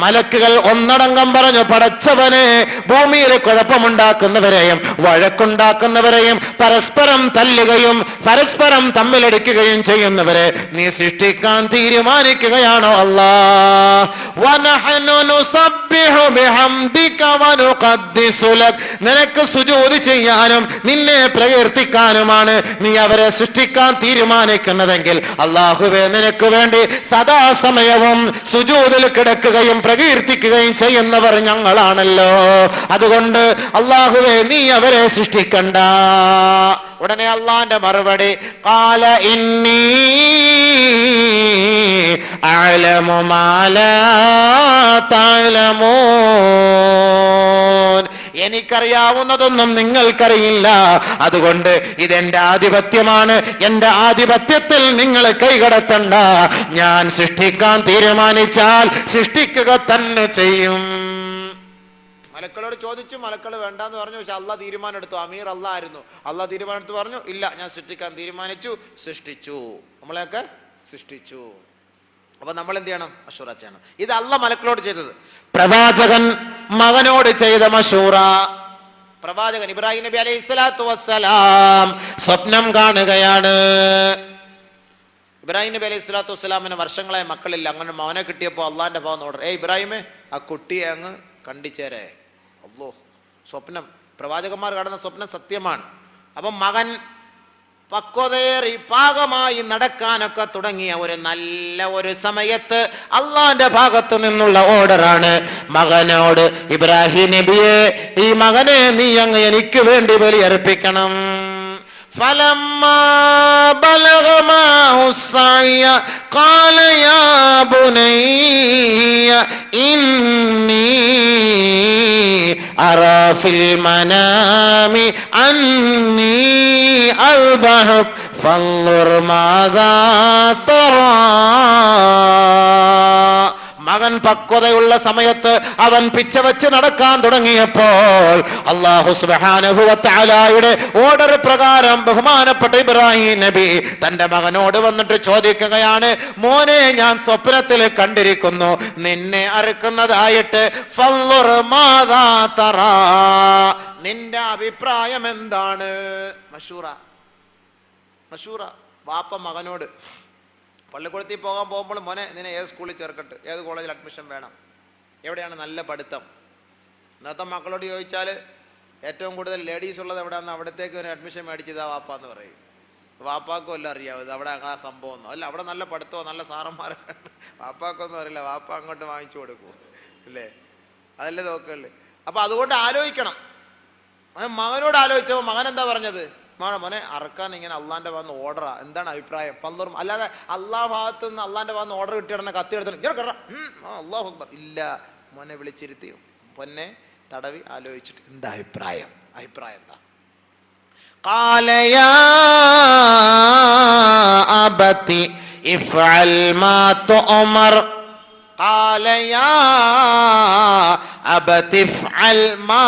മലക്കുകൾ ഒന്നടങ്കം പറഞ്ഞു, പടച്ചവനെ, ഭൂമിയിൽ കുഴപ്പമുണ്ടാക്കുന്നവരെയും വഴക്കുണ്ടാക്കുന്നവരെയും പരസ്പരം തല്ലുകയും പരസ്പരം തമ്മിലടിക്കുകയും ചെയ്യുന്നവരെ നീ സൃഷ്ടിക്കാൻ തീരുമാനിക്കുകയാണോ അല്ലാഹ്? വനഹ്നു നുസബ്ബിഹു ബിഹംദിക വനുഖദ്ദിസു ലക്, നിനക്ക് സുജൂദ് ചെയ്യാനും നിന്നെ പ്രകീർത്തിക്കാനുമാണ് നീ അവരെ സൃഷ്ടിക്കാൻ തീരുമാനിക്കുന്നതെങ്കിൽ അല്ലാഹുവേ, നിനക്ക് വേണ്ടി സദാസമയവും സുജൂദിൽ കിടക്കുകയും പ്രകീർത്തിക്കുകയും ചെയ്യുന്നവർ ഞങ്ങളാണല്ലോ, അതുകൊണ്ട് അല്ലാഹുവേ, നീ അവരെ സൃഷ്ടിക്കണ്ട. ഉടനെ അള്ളാന്റെ മറുപടി, ഖാല ഇന്നി അഅലമു മാ ലാ തഅലമൂൻ, എനിക്കറിയാവുന്നതൊന്നും നിങ്ങൾക്കറിയില്ല, അതുകൊണ്ട് ഇതെന്റെ ആധിപത്യമാണ്, എന്റെ ആധിപത്യത്തിൽ നിങ്ങൾ കൈകടത്തണ്ട, ഞാൻ സൃഷ്ടിക്കാൻ തീരുമാനിച്ചാൽ സൃഷ്ടിക്കുക തന്നെ ചെയ്യും. മലക്കളോട് ചോദിച്ചു, മലക്കൾ വേണ്ടാന്ന് പറഞ്ഞു. പക്ഷെ അള്ളാഹ് തീരുമാനം എടുത്തു. അമീർ അള്ളാഹ് ആയിരുന്നു. അള്ളാഹ് തീരുമാനം എടുത്ത് പറഞ്ഞു, ഇല്ല, ഞാൻ സൃഷ്ടിക്കാൻ തീരുമാനിച്ചു, സൃഷ്ടിച്ചു, നമ്മളെയൊക്കെ സൃഷ്ടിച്ചു. അപ്പൊ നമ്മൾ എന്ത് ചെയ്യണം? മശൂറ ചെയ്യണം. ഇത് അള്ളാഹ് മലക്കളോട് ചെയ്തത്. പ്രവാചകൻ മകനോട് ചെയ്ത മശൂറ. പ്രവാചകൻ ഇബ്രാഹിം നബി അലൈഹി സ്വലാത്തു വസ്സലാം സ്വപ്നം കാണുകയാണ്. ഇബ്രാഹിം നബി അലൈഹി സ്വലാത്തു വസ്സലാമിന് വർഷങ്ങളായ മക്കളില്ല. അങ്ങനെ മകനെ കിട്ടിയപ്പോൾ അള്ളാഹിന്റെ ഭാഗം ഓർഡർ, ഇബ്രാഹിമേ, ആ കുട്ടിയെ അങ്ങ് കണ്ടിച്ചേരേ. അല്ലോ, സ്വപ്നം, പ്രവാചകന്മാർ കാണുന്ന സ്വപ്നം സത്യമാണ്. അപ്പം മകൻ പക്വതയേറി പാകമായി നടക്കാനൊക്കെ തുടങ്ങിയ ഒരു സമയത്ത് അള്ളാന്റെ ഭാഗത്തു നിന്നുള്ള ഓർഡറാണ് മകനോട്, ഇബ്രാഹിം നബിയെ, ഈ മകനെ നീ അങ്ങ് എനിക്ക് വേണ്ടി ബലിയർപ്പിക്കണം. فلما بلغ معه السعي قال يا بني إني أرى في المنام أني أذبحك فانظر ماذا ترى. മകൻ പക്വതയുള്ള സമയത്ത് അവൻ പിച്ചവെച്ച് നടക്കാൻ തുടങ്ങിയപ്പോൾ അല്ലാഹു സുബ്ഹാനഹു വ തആലയുടെ ഓർഡർ പ്രകാരം ബഹുമാനപ്പെട്ട ഇബ്രാഹിം നബി തന്റെ മകനോട് വന്നിട്ട് ചോദിക്കുകയാണ്, മോനെ, ഞാൻ സ്വപ്നത്തിൽ കണ്ടിരിക്കുന്നു നിന്നെ അറുക്കുന്നതായിട്ട്, ഫൻളുർ മാദാ തറാ, നിന്റെ അഭിപ്രായം എന്താണ്? മശൂറ. വാപ്പ മകനോട് പള്ളിക്കൂടത്തിൽ പോകുമ്പോൾ, മോനെ, നിന്നെ ഏത് സ്കൂളിൽ ചേർക്കട്ടെ, ഏത് കോളേജിൽ അഡ്മിഷൻ വേണം, എവിടെയാണ് നല്ല പഠിത്തം? ഇന്നത്തെ മക്കളോട് ചോദിച്ചാൽ ഏറ്റവും കൂടുതൽ ലേഡീസ് ഉള്ളത് എവിടെയാണെന്ന് അവിടത്തേക്ക് ഒരു അഡ്മിഷൻ മേടിച്ചതാ വാപ്പ എന്ന് പറയും. വാപ്പാക്കും എല്ലാം അറിയാവും ഇത് അവിടെ ആ സംഭവം ഒന്നും അല്ല, അവിടെ നല്ല പഠിത്തമോ നല്ല സാറന്മാരൊക്കെ വാപ്പാക്കൊന്നും അറിയില്ല, വാപ്പ അങ്ങോട്ട് വാങ്ങിച്ചു കൊടുക്കും, അല്ലേ? അതല്ലേ നോക്കല്ലേ? അപ്പം അതുകൊണ്ട് ആലോചിക്കണം. മകനോട് ആലോചിച്ചപ്പോൾ മകൻ എന്താ പറഞ്ഞത്? മോനെ, അറക്കാൻ ഇങ്ങനെ അള്ളാന്റെ ഭാഗത്ത് ഓർഡറാ, എന്താണ് അഭിപ്രായം? പന്തോറും അല്ലാതെ അള്ളാഹ് ഭാഗത്ത് നിന്ന് അള്ളാന്റെ ഭാഗത്ത് ഓർഡർ കിട്ടിയിടന്ന കത്തി എടുത്തിട്ട് അള്ളാഹു അക്ബർ ഇല്ല. മോനെ വിളിച്ചിരുത്തി പൊന്നെ തടവി ആലോചിച്ചിട്ട് എന്താ അഭിപ്രായം എന്താ? قال يا أبتي افعل ما تؤمر قال يا أبتي افعل ما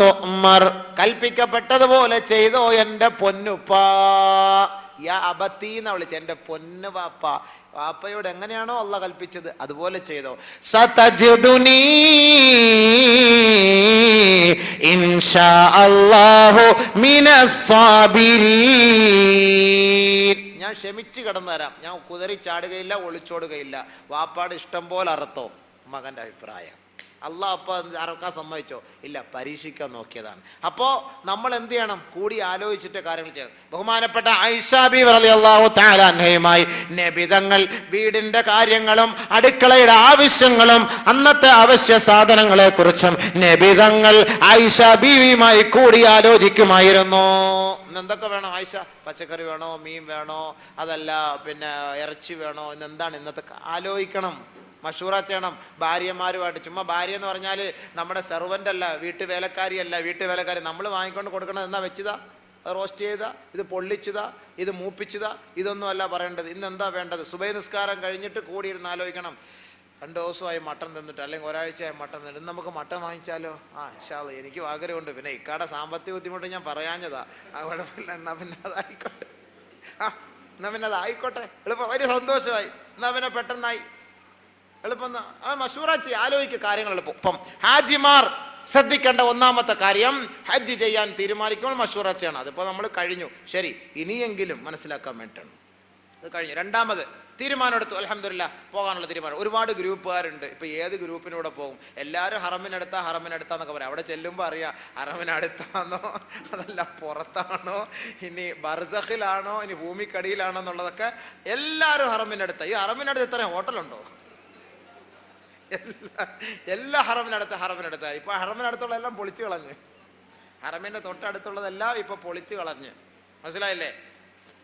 تؤمر കൽപ്പിക്കപ്പെട്ടതുപോലെ ചെയ്തോ എന്റെ പൊന്നുപ്പാ. യാ അബത്തി എന്ന് വിളിച്ച എൻ്റെ പൊന്ന് വാപ്പ. വാപ്പയോട് എങ്ങനെയാണോ അള്ളാഹ് കൽപ്പിച്ചത് അതുപോലെ ചെയ്തോ. സതജിദുനി ഇൻഷാ അല്ലാഹു മിനസ് സാബിരീൻ. ഞാൻ ക്ഷമിച്ച് കിടന്നു തരാം, ഞാൻ കുതറി ചാടുകയില്ല, ഒളിച്ചോടുകയില്ല. വാപ്പാട് ഇഷ്ടം പോലെ അറുത്തോ മകൻ്റെ അഭിപ്രായം. അള്ളാഹ് അപ്പോൾ അറക്കാൻ സമ്മതിച്ചോ? ഇല്ല, പരീക്ഷിക്കാൻ നോക്കിയതാണ്. അപ്പോൾ നമ്മൾ എന്ത് ചെയ്യണം? കൂടി ആലോചിച്ചിട്ട് കാര്യങ്ങൾ ചെയ്യണം. ബഹുമാനപ്പെട്ട ആയിഷ ബീവി റളിയല്ലാഹു തആല അൻഹയുമായി നബിതങ്ങൾ വീടിൻ്റെ കാര്യങ്ങളും അടുക്കളയുടെ ആവശ്യങ്ങളും അന്നത്തെ അവശ്യ സാധനങ്ങളെ കുറിച്ചും നബിതങ്ങൾ ആയിഷ ബീവിയുമായി കൂടി ആലോചിക്കുമായിരുന്നു. എന്തൊക്കെ വേണോ ആയിഷ? പച്ചക്കറി വേണോ, മീൻ വേണോ, അതല്ല പിന്നെ ഇറച്ചി വേണോ, ഇന്നെന്താണ് ഇന്നത്തെ ആലോചിക്കണം, മഷൂറ ചെയ്യണം ഭാര്യമാരുമായിട്ട്. ചുമ്മാ ഭാര്യ എന്ന് പറഞ്ഞാൽ നമ്മുടെ സെർവൻ്റ് അല്ല, വീട്ടുവേലക്കാരിയല്ല. വീട്ടുവേലക്കാരി നമ്മൾ വാങ്ങിക്കൊണ്ട് കൊടുക്കണം. എന്നാ വെച്ചതാ, റോസ്റ്റ് ചെയ്താ, ഇത് പൊള്ളിച്ചതാ, ഇത് മൂപ്പിച്ചതാ, ഇതൊന്നും അല്ല പറയേണ്ടത്. ഇന്ന് എന്താ വേണ്ടത്? സുബൈ നിസ്കാരം കഴിഞ്ഞിട്ട് കൂടിയിരുന്ന് ആലോചിക്കണം. 2 ദിവസമായി മട്ടൻ തിന്നിട്ട്, അല്ലെങ്കിൽ ഒരാഴ്ചയായി മട്ടൻ തിന്നിട്ട്, ഇന്ന് നമുക്ക് മട്ടൻ വാങ്ങിച്ചാലോ? ഇൻഷാ അല്ലാഹ്, എനിക്ക് ആഗ്രഹമുണ്ട്. പിന്നെ ഇക്കാടെ സാമ്പത്തിക ബുദ്ധിമുട്ട് ഞാൻ പറയാഞ്ഞതാ. കുഴപ്പമില്ല, എന്നാ പിന്നെ അതായിക്കോട്ടെ. എന്നാ പിന്നെ അതായിക്കോട്ടെ, എളുപ്പം, വലിയ സന്തോഷമായി. എന്നാ പിന്നെ പെട്ടെന്നായി, എളുപ്പം. മഷൂറ ചെയ്യ, ആലോചിക്കുക കാര്യങ്ങൾ എളുപ്പം. ഇപ്പം ഹാജിമാർ ശ്രദ്ധിക്കേണ്ട ഒന്നാമത്തെ കാര്യം, ഹജ്ജ് ചെയ്യാൻ തീരുമാനിക്കുമ്പോൾ മഷൂറ ചെയ്യണം. അതിപ്പോൾ നമ്മൾ കഴിഞ്ഞു, ശരി, ഇനിയെങ്കിലും മനസ്സിലാക്കാൻ വേണ്ടിയിട്ടാണ് അത് കഴിഞ്ഞു. രണ്ടാമത് തീരുമാനം എടുത്തു, അൽഹംദുലില്ലാ, പോകാനുള്ള തീരുമാനം. ഒരുപാട് ഗ്രൂപ്പുകാരുണ്ട്. ഇപ്പം ഏത് ഗ്രൂപ്പിനൂടെ പോകും? എല്ലാവരും ഹറമിനടുത്താന്നൊക്കെ പറയാം. അവിടെ ചെല്ലുമ്പോൾ അറിയാം ഹറമിനടുത്താണോ അതല്ല പുറത്താണോ, ഇനി ബർസഖിലാണോ, ഇനി ഭൂമിക്കടിയിലാണോ എന്നുള്ളതൊക്കെ. എല്ലാവരും ഹറമിനടുത്ത. ഈ ഹറമിനടുത്ത് എത്ര ഹോട്ടലുണ്ടോ? എല്ലാ ഹറമിനടുത്ത. ഇപ്പൊ ഹറമിനടുത്തുള്ള എല്ലാം പൊളിച്ചു കളഞ്ഞ്, ഹറമിന്റെ തൊട്ടടുത്തുള്ളതെല്ലാം ഇപ്പൊ പൊളിച്ചു കളഞ്ഞ്. മനസ്സിലായില്ലേ?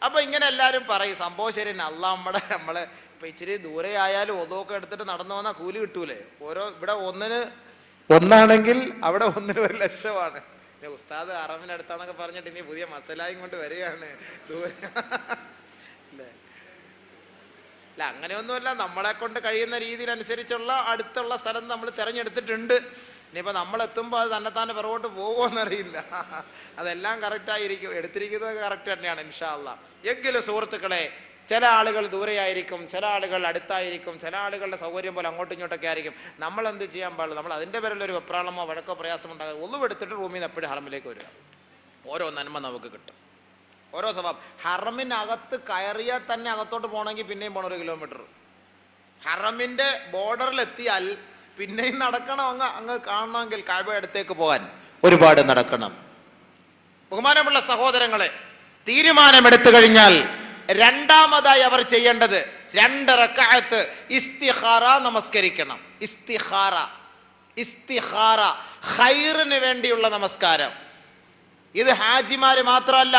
അപ്പൊ ഇങ്ങനെ എല്ലാരും പറയും. സംഭവം ശരി തന്നെ. അള്ളാഹ് നമ്മളെ ഇപ്പൊ ഇച്ചിരി ദൂരെ ആയാലും ഒതൊക്കെ എടുത്തിട്ട് നടന്നു വന്നാൽ കൂലി കിട്ടൂലേ? ഇവിടെ ഒന്നാണെങ്കിൽ അവിടെ 1 ലക്ഷമാണ്. ഉസ്താദ് ഹറമിനടുത്താന്നൊക്കെ പറഞ്ഞിട്ട് ഇനി പുതിയ മസലായും കൊണ്ട് വരികയാണ് ദൂരെ. അല്ലേ? അല്ല, അങ്ങനെയൊന്നുമല്ല. നമ്മളെ കൊണ്ട് കഴിയുന്ന രീതിയിലനുസരിച്ചുള്ള അടുത്തുള്ള സ്ഥലം നമ്മൾ തിരഞ്ഞെടുത്തിട്ടുണ്ട്. ഇനിയിപ്പോൾ നമ്മളെത്തുമ്പോൾ അത് തന്നെത്താനെ പിറകോട്ട് പോകുമോയെന്നറിയില്ല. അതെല്ലാം കറക്റ്റായിരിക്കും. എടുത്തിരിക്കുന്നത് കറക്റ്റ് തന്നെയാണ് ഇൻഷാ അല്ലാഹ്. എങ്കിലും സുഹൃത്തുക്കളെ, ചില ആളുകൾ ദൂരെയായിരിക്കും, ചില ആളുകൾ അടുത്തായിരിക്കും, ചില ആളുകളുടെ സൗകര്യം പോലെ അങ്ങോട്ടും ഇങ്ങോട്ടൊക്കെ ആയിരിക്കും. നമ്മൾ എന്ത് ചെയ്യാൻ പാടില്ല? നമ്മൾ അതിൻ്റെ പേരിലൊരു വെപ്രാളമോ വഴക്കോ പ്രയാസമോ ഉണ്ടാകുക. ഒന്നുമെടുത്തിട്ട് റൂമിൽ നിന്ന് എപ്പോഴും ഹറമിലേക്ക് വരിക. ഓരോ നന്മ നമുക്ക് കിട്ടും, ഓരോ സ്വഭാവം. ഹറമിനകത്ത് കയറിയാൽ തന്നെ അകത്തോട്ട് പോകണമെങ്കിൽ പിന്നെയും പോകണം 1 കിലോമീറ്റർ. ഹറമിൻ്റെ ബോർഡറിലെത്തിയാൽ പിന്നെയും നടക്കണം. അങ്ങ് കാണണമെങ്കിൽ കഅബ അടുത്തേക്ക് പോകാൻ ഒരുപാട് നടക്കണം. ബഹുമാനമുള്ള സഹോദരങ്ങളെ, തീരുമാനമെടുത്തു കഴിഞ്ഞാൽ രണ്ടാമതായി അവർ ചെയ്യേണ്ടത് 2 റക്അത്ത് ഇസ്തിഖാറ നമസ്കരിക്കണം. ഇസ്തിഖാറ ഖൈറിന് വേണ്ടിയുള്ള നമസ്കാരം. ഇത് ഹാജിമാര് മാത്രമല്ല,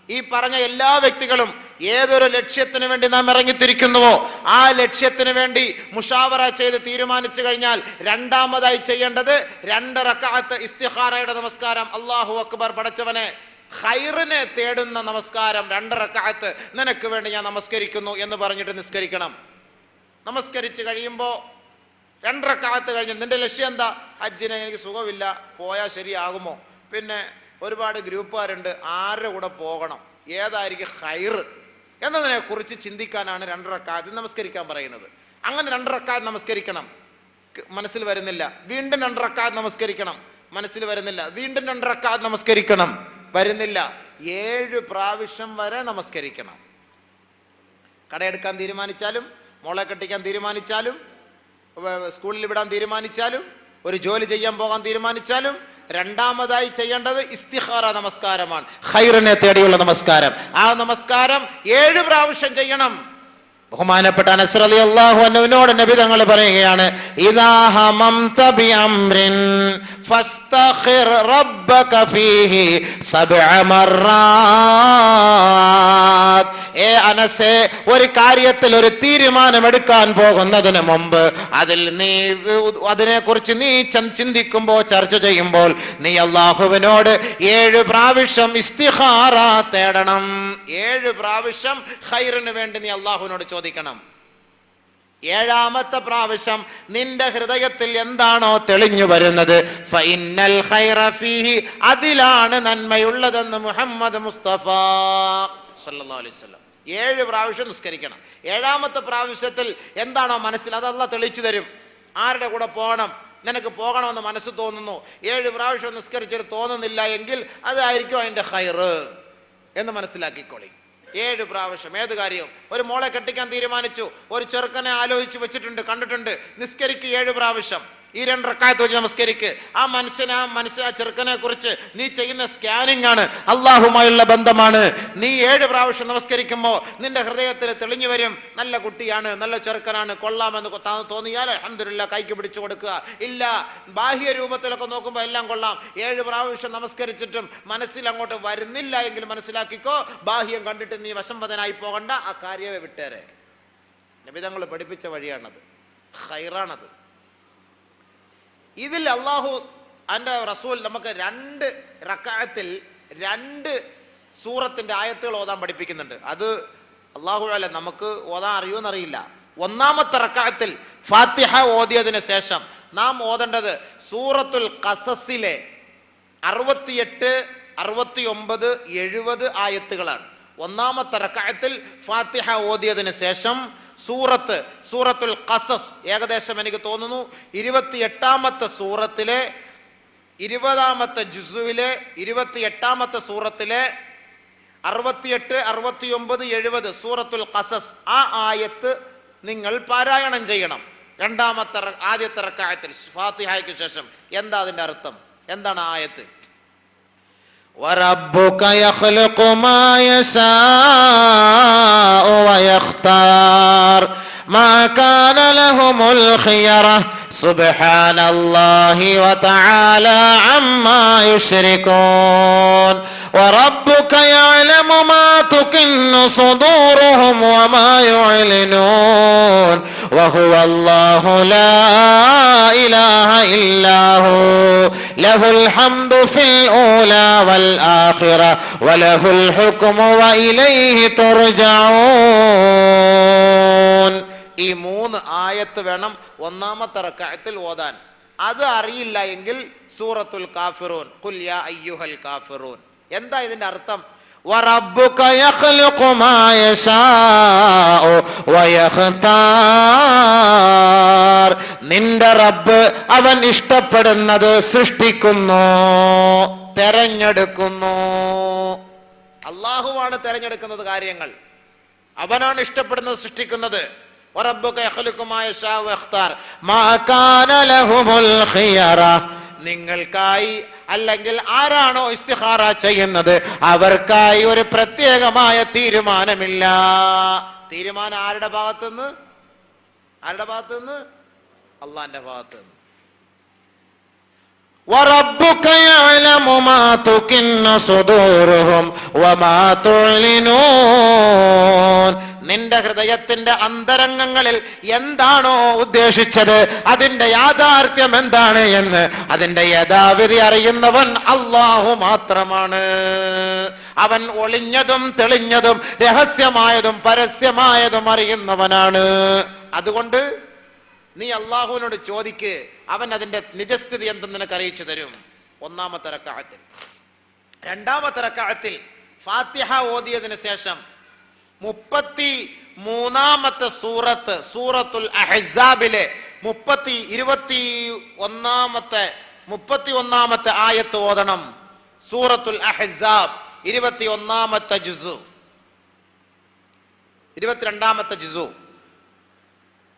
ഈ പറഞ്ഞ എല്ലാ വ്യക്തികളും ഏതൊരു ലക്ഷ്യത്തിന് വേണ്ടി നാം ഇറങ്ങിത്തിരിക്കുന്നുവോ ആ ലക്ഷ്യത്തിന് വേണ്ടി മുഷാവറ ചെയ്ത് തീരുമാനിച്ചു കഴിഞ്ഞാൽ രണ്ടാമതായി ചെയ്യേണ്ടത് 2 റക്അത്ത് ഇസ്തിഖാറയുടെ നമസ്കാരം. അല്ലാഹു അക്ബർ, പടച്ചവനെ, ഖൈറിനെ തേടുന്ന നമസ്കാരം 2 റക്അത്ത് നിനക്ക് വേണ്ടി ഞാൻ നമസ്കരിക്കുന്നു എന്ന് പറഞ്ഞിട്ട് നിസ്കരിക്കണം. നമസ്കരിച്ച് കഴിയുമ്പോൾ 2 റക്അത്ത് കഴിഞ്ഞു നിന്റെ ലക്ഷ്യം എന്താ? ഹജ്ജിനെ എനിക്ക് സുഖമില്ല, പോയാൽ ശരിയാകുമോ? പിന്നെ ഒരുപാട് ഗ്രൂപ്പുകാരുണ്ട്, ആരുടെ കൂടെ പോകണം, ഏതായിരിക്കും ഖൈർ എന്നതിനെ കുറിച്ച് ചിന്തിക്കാനാണ് 2 റക്അത്ത് നമസ്കരിക്കാൻ പറയുന്നത്. അങ്ങനെ 2 റക്അത്ത് നമസ്കരിക്കണം. മനസ്സിൽ വരുന്നില്ല, വീണ്ടും 2 റക്അത്ത് നമസ്കരിക്കണം. മനസ്സിൽ വരുന്നില്ല, വീണ്ടും 2 റക്അത്ത് നമസ്കരിക്കണം. വരുന്നില്ല, 7 പ്രാവശ്യം വരെ നമസ്കരിക്കണം. കടയെടുക്കാൻ തീരുമാനിച്ചാലും, മോളെ കെട്ടിക്കാൻ തീരുമാനിച്ചാലും, സ്കൂളിൽ വിടാൻ തീരുമാനിച്ചാലും, ഒരു ജോലി ചെയ്യാൻ പോകാൻ തീരുമാനിച്ചാലും രണ്ടാമതായി ചെയ്യേണ്ടത് ഇസ്തിഖാറ നമസ്കാരമാണ്. ഖൈറിനെ തേടിയുള്ള നമസ്കാരം. ആ നമസ്കാരം 7 പ്രാവശ്യം ചെയ്യണം. ബഹുമാനപ്പെട്ട അനസ് റളിയല്ലാഹു അൻഹുവിനോട് നബി തങ്ങൾ പറയുകയാണ്, ഇദാ ഹമംത ബിഅംരിൻ ഫസ്തഖിർ റബ്ബക ഫീഹി 7 മർറാത്ത്. അനസേ, ഒരു കാര്യത്തിൽ ഒരു തീരുമാനമെടുക്കാൻ പോകുന്നതിന് മുമ്പ് അതിനെക്കുറിച്ച് നീ ചിന്തിക്കുമ്പോൾ, ചർച്ച ചെയ്യുമ്പോൾ നീ അള്ളാഹുവിനോട് 7 പ്രാവശ്യം ഇസ്തിഖാറ തേടണം. 7 പ്രാവശ്യം ഖൈറിന് വേണ്ടി നീ അള്ളാഹുവിനോട് ചോദിക്കണം. 7ാമത്തെ പ്രാവശ്യം നിന്റെ ഹൃദയത്തിൽ എന്താണോ തെളിഞ്ഞു വരുന്നത്, ഫഇന്നൽ ഖൈറ ഫീഹി, അതിലാണ് നന്മയുള്ളതെന്ന് മുഹമ്മദ് മുസ്തഫ സല്ലല്ലാഹു അലൈഹി വസല്ലം. 7 പ്രാവശ്യം നിസ്കരിക്കണം. 7ാമത്തെ പ്രാവശ്യത്തിൽ എന്താണോ മനസ്സിൽ അത് അല്ലാഹ് തെളിയിച്ചു തരും. ആരുടെ കൂടെ പോകണം, നിനക്ക് പോകണമെന്ന് മനസ്സ് തോന്നുന്നു, 7 പ്രാവശ്യം നിസ്കരിച്ചിട്ട് തോന്നുന്നില്ല എങ്കിൽ അതായിരിക്കും അതിൻ്റെ ഖൈറ് എന്ന് മനസ്സിലാക്കിക്കോളി. 7 പ്രാവശ്യം ഏത് കാര്യവും. ഒരു മോളെ കെട്ടിക്കാൻ തീരുമാനിച്ചു, ഒരു ചെറുക്കനെ ആലോചിച്ച് വെച്ചിട്ടുണ്ട്, കണ്ടിട്ടുണ്ട്, നിസ്കരിക്ക് 7 പ്രാവശ്യം, ഈ 2 റക്അത്ത് വെച്ച് നമസ്കരിക്ക്. ആ ചെറുക്കനെ കുറിച്ച് നീ ചെയ്യുന്ന സ്കാനിങ് ആണ്, അള്ളാഹുമായുള്ള ബന്ധമാണ്. നീ 7 പ്രാവശ്യം നമസ്കരിക്കുമ്പോൾ നിന്റെ ഹൃദയത്തിൽ തെളിഞ്ഞു വരും, നല്ല കുട്ടിയാണ്, നല്ല ചെറുക്കനാണ്, കൊള്ളാമെന്ന് തോന്നിയാൽ അൽഹംദുലില്ലാഹ് കൈക്ക് പിടിച്ചു കൊടുക്കുക. ഇല്ല, ബാഹ്യ രൂപത്തിലൊക്കെ നോക്കുമ്പോൾ എല്ലാം കൊള്ളാം, 7 പ്രാവശ്യം നമസ്കരിച്ചിട്ടും മനസ്സിൽ അങ്ങോട്ട് വരുന്നില്ല എങ്കിൽ മനസ്സിലാക്കിക്കോ, ബാഹ്യം കണ്ടിട്ട് നീ വശംവദനായി പോകണ്ട, ആ കാര്യമേ വിട്ടേരെ. നബി തങ്ങൾ പഠിപ്പിച്ച വഴിയാണത്, ഖൈറാണത്. ഇതിൽ അള്ളാഹു എൻ്റെ റസൂൽ നമുക്ക് 2 റക്അത്തിൽ 2 സൂറത്തിൻ്റെ ആയത്തുകൾ ഓതാൻ പഠിപ്പിക്കുന്നുണ്ട്. അത് അള്ളാഹു അല്ല നമുക്ക് ഓതാൻ അറിയുമെന്നറിയില്ല. 1ാമത്തെ റക്അത്തിൽ ഫാത്തിഹ ഓതിയതിന് ശേഷം നാം ഓതേണ്ടത് സൂറത്തുൽ ഖസസിലെ 68, 69, 70 ആയത്തുകളാണ്. 1ാമത്തെ റക്അത്തിൽ ഫാത്തിഹ ഓതിയതിന് ശേഷം സൂറത്തുൽ ഖസസ്, ഏകദേശം എനിക്ക് തോന്നുന്നു 28ാമത്തെ സൂറത്തിലെ 20ാമത്തെ ജുസുവിലെ 28ാമത്തെ സൂറത്തിലെ 68, 69, 70 സൂറത്തുൽ ഖസസ്, ആ ആയത്ത് നിങ്ങൾ പാരായണം ചെയ്യണം. ആദ്യത്തെ റക്അത്തിൽ ഫാത്തിഹയ്ക്ക് ശേഷം. എന്താ അതിൻ്റെ അർത്ഥം? എന്താണ് ആയത്ത്? وَرَبُّكَ يَخْلُقُ مَا يَشَاءُ وَيَخْتَارُ مَا كَانَ لَهُمُ الْخِيَرَةُ سُبْحَانَ اللَّهِ وَتَعَالَى عَمَّا يُشْرِكُونَ وَرَبُّكَ يَعْلَمُ مَا تُكِنُّ صُدُورُهُمْ وَمَا يُعْلِنُونَ وَهُوَ اللَّهُ لَا إِلَهَ إِلَّا هُوَ لَهُ الْحَمْدُ فِي الْأُولَى وَالْآخِرَةِ وَلَهُ الْحُكْمُ وَإِلَيْهِ تُرْجَعُونَ. ഈ 3 ആയത്ത് വേണം 1ാമത്തെ റക്അത്തിൽ ഓതാൻ. അത് അറിയില്ല എങ്കിൽ സൂറത്തുൽ കാഫിറൂൻ, ഖുൽ യാ അയ്യുഹൽ കാഫിറൂൻ. എന്താ ഇതിന്റെ അർത്ഥം? وَرَبُّكَ يَخْلُقُ مَا يَشَاءُ وَيَخْتَارُ നിന്റെ റബ്ബ് അവൻ ഇഷ്ടപ്പെടുന്നത് സൃഷ്ടിക്കുന്നു, തെരഞ്ഞെടുക്കുന്നു. അള്ളാഹുവാണ് തെരഞ്ഞെടുക്കുന്നത് കാര്യങ്ങൾ, അവനാണ് ഇഷ്ടപ്പെടുന്നത് സൃഷ്ടിക്കുന്നത്. വറബ്ബുക യഖ്ലുഖു മാ യശാഉ വയഖ്താർ മാ കാന ലഹുമുൽ ഖിയറ നിങ്ങൾക്കായി അല്ലെങ്കിൽ ആരാണോ ഇസ്തിഖാറ ചെയ്യുന്നത് അവർക്കായി ഒരു പ്രത്യേകമായ തീരുമാനമില്ല. തീരുമാനം ആരുടെ ഭാഗത്തുനിന്ന്? അള്ളാന്റെ ഭാഗത്തുനിന്ന്. وَرَبُّكَ يَعْلَمُ مَا تُكِنُّ صُدُورُهُمْ وَمَا تُعْلِنُونَ നിന്റെ ഹൃദയത്തിന്റെ അന്തരംഗങ്ങളിൽ എന്താണോ ഉദ്ദേശിച്ചത് അതിന്റെ യാഥാർത്ഥ്യം എന്താണ് എന്ന് അതിന്റെ യഥാവിധി അറിയുന്നവൻ അല്ലാഹു മാത്രമാണ്. അവൻ ഒളിഞ്ഞതും തെളിഞ്ഞതും രഹസ്യമായതും പരസ്യമായതും അറിയുന്നവനാണ്. അതുകൊണ്ട് നീ അള്ളാഹുവിനോട് ചോദിക്ക്, അവൻ അതിന്റെ നിജസ്ഥിതി എന്തെന്ന് നിനക്ക് അറിയിച്ചു തരും. 1ാമത്തെ റക്അത്തിൽ. 2ാമത്തെ റക്അത്തിൽ ഫാത്തിഹ ഓതിയതിനു ശേഷം 33ാമത്തെ സൂറത്തുൽ അഹ്സാബിലെ 31ാമത്തെ ആയത്ത് ഓതണം. സൂറത്തുൽ അഹ്സാബ് 21ാമത്തെ ജുസു, 22ാമത്തെ ജുസു.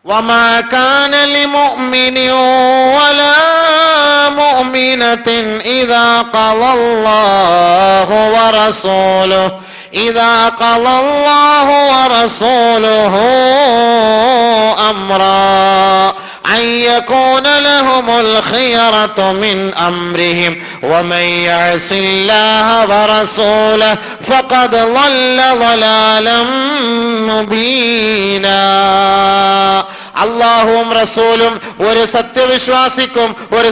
وَمَا كَانَ لِمُؤْمِنٍ وَلَا مُؤْمِنَةٍ إِذَا قَضَى اللَّهُ وَرَسُولُهُ أَمْرًا أَن يَكُونَ لَهُمُ الْخِيَرَةُ مِنْ أَمْرِهِمْ وَمَن يَعْصِ اللَّهَ وَرَسُولَهُ فَقَدْ ضَلَّ ضَلَالًا مُبِينًا. അള്ളാഹുവും റസൂലും ഒരു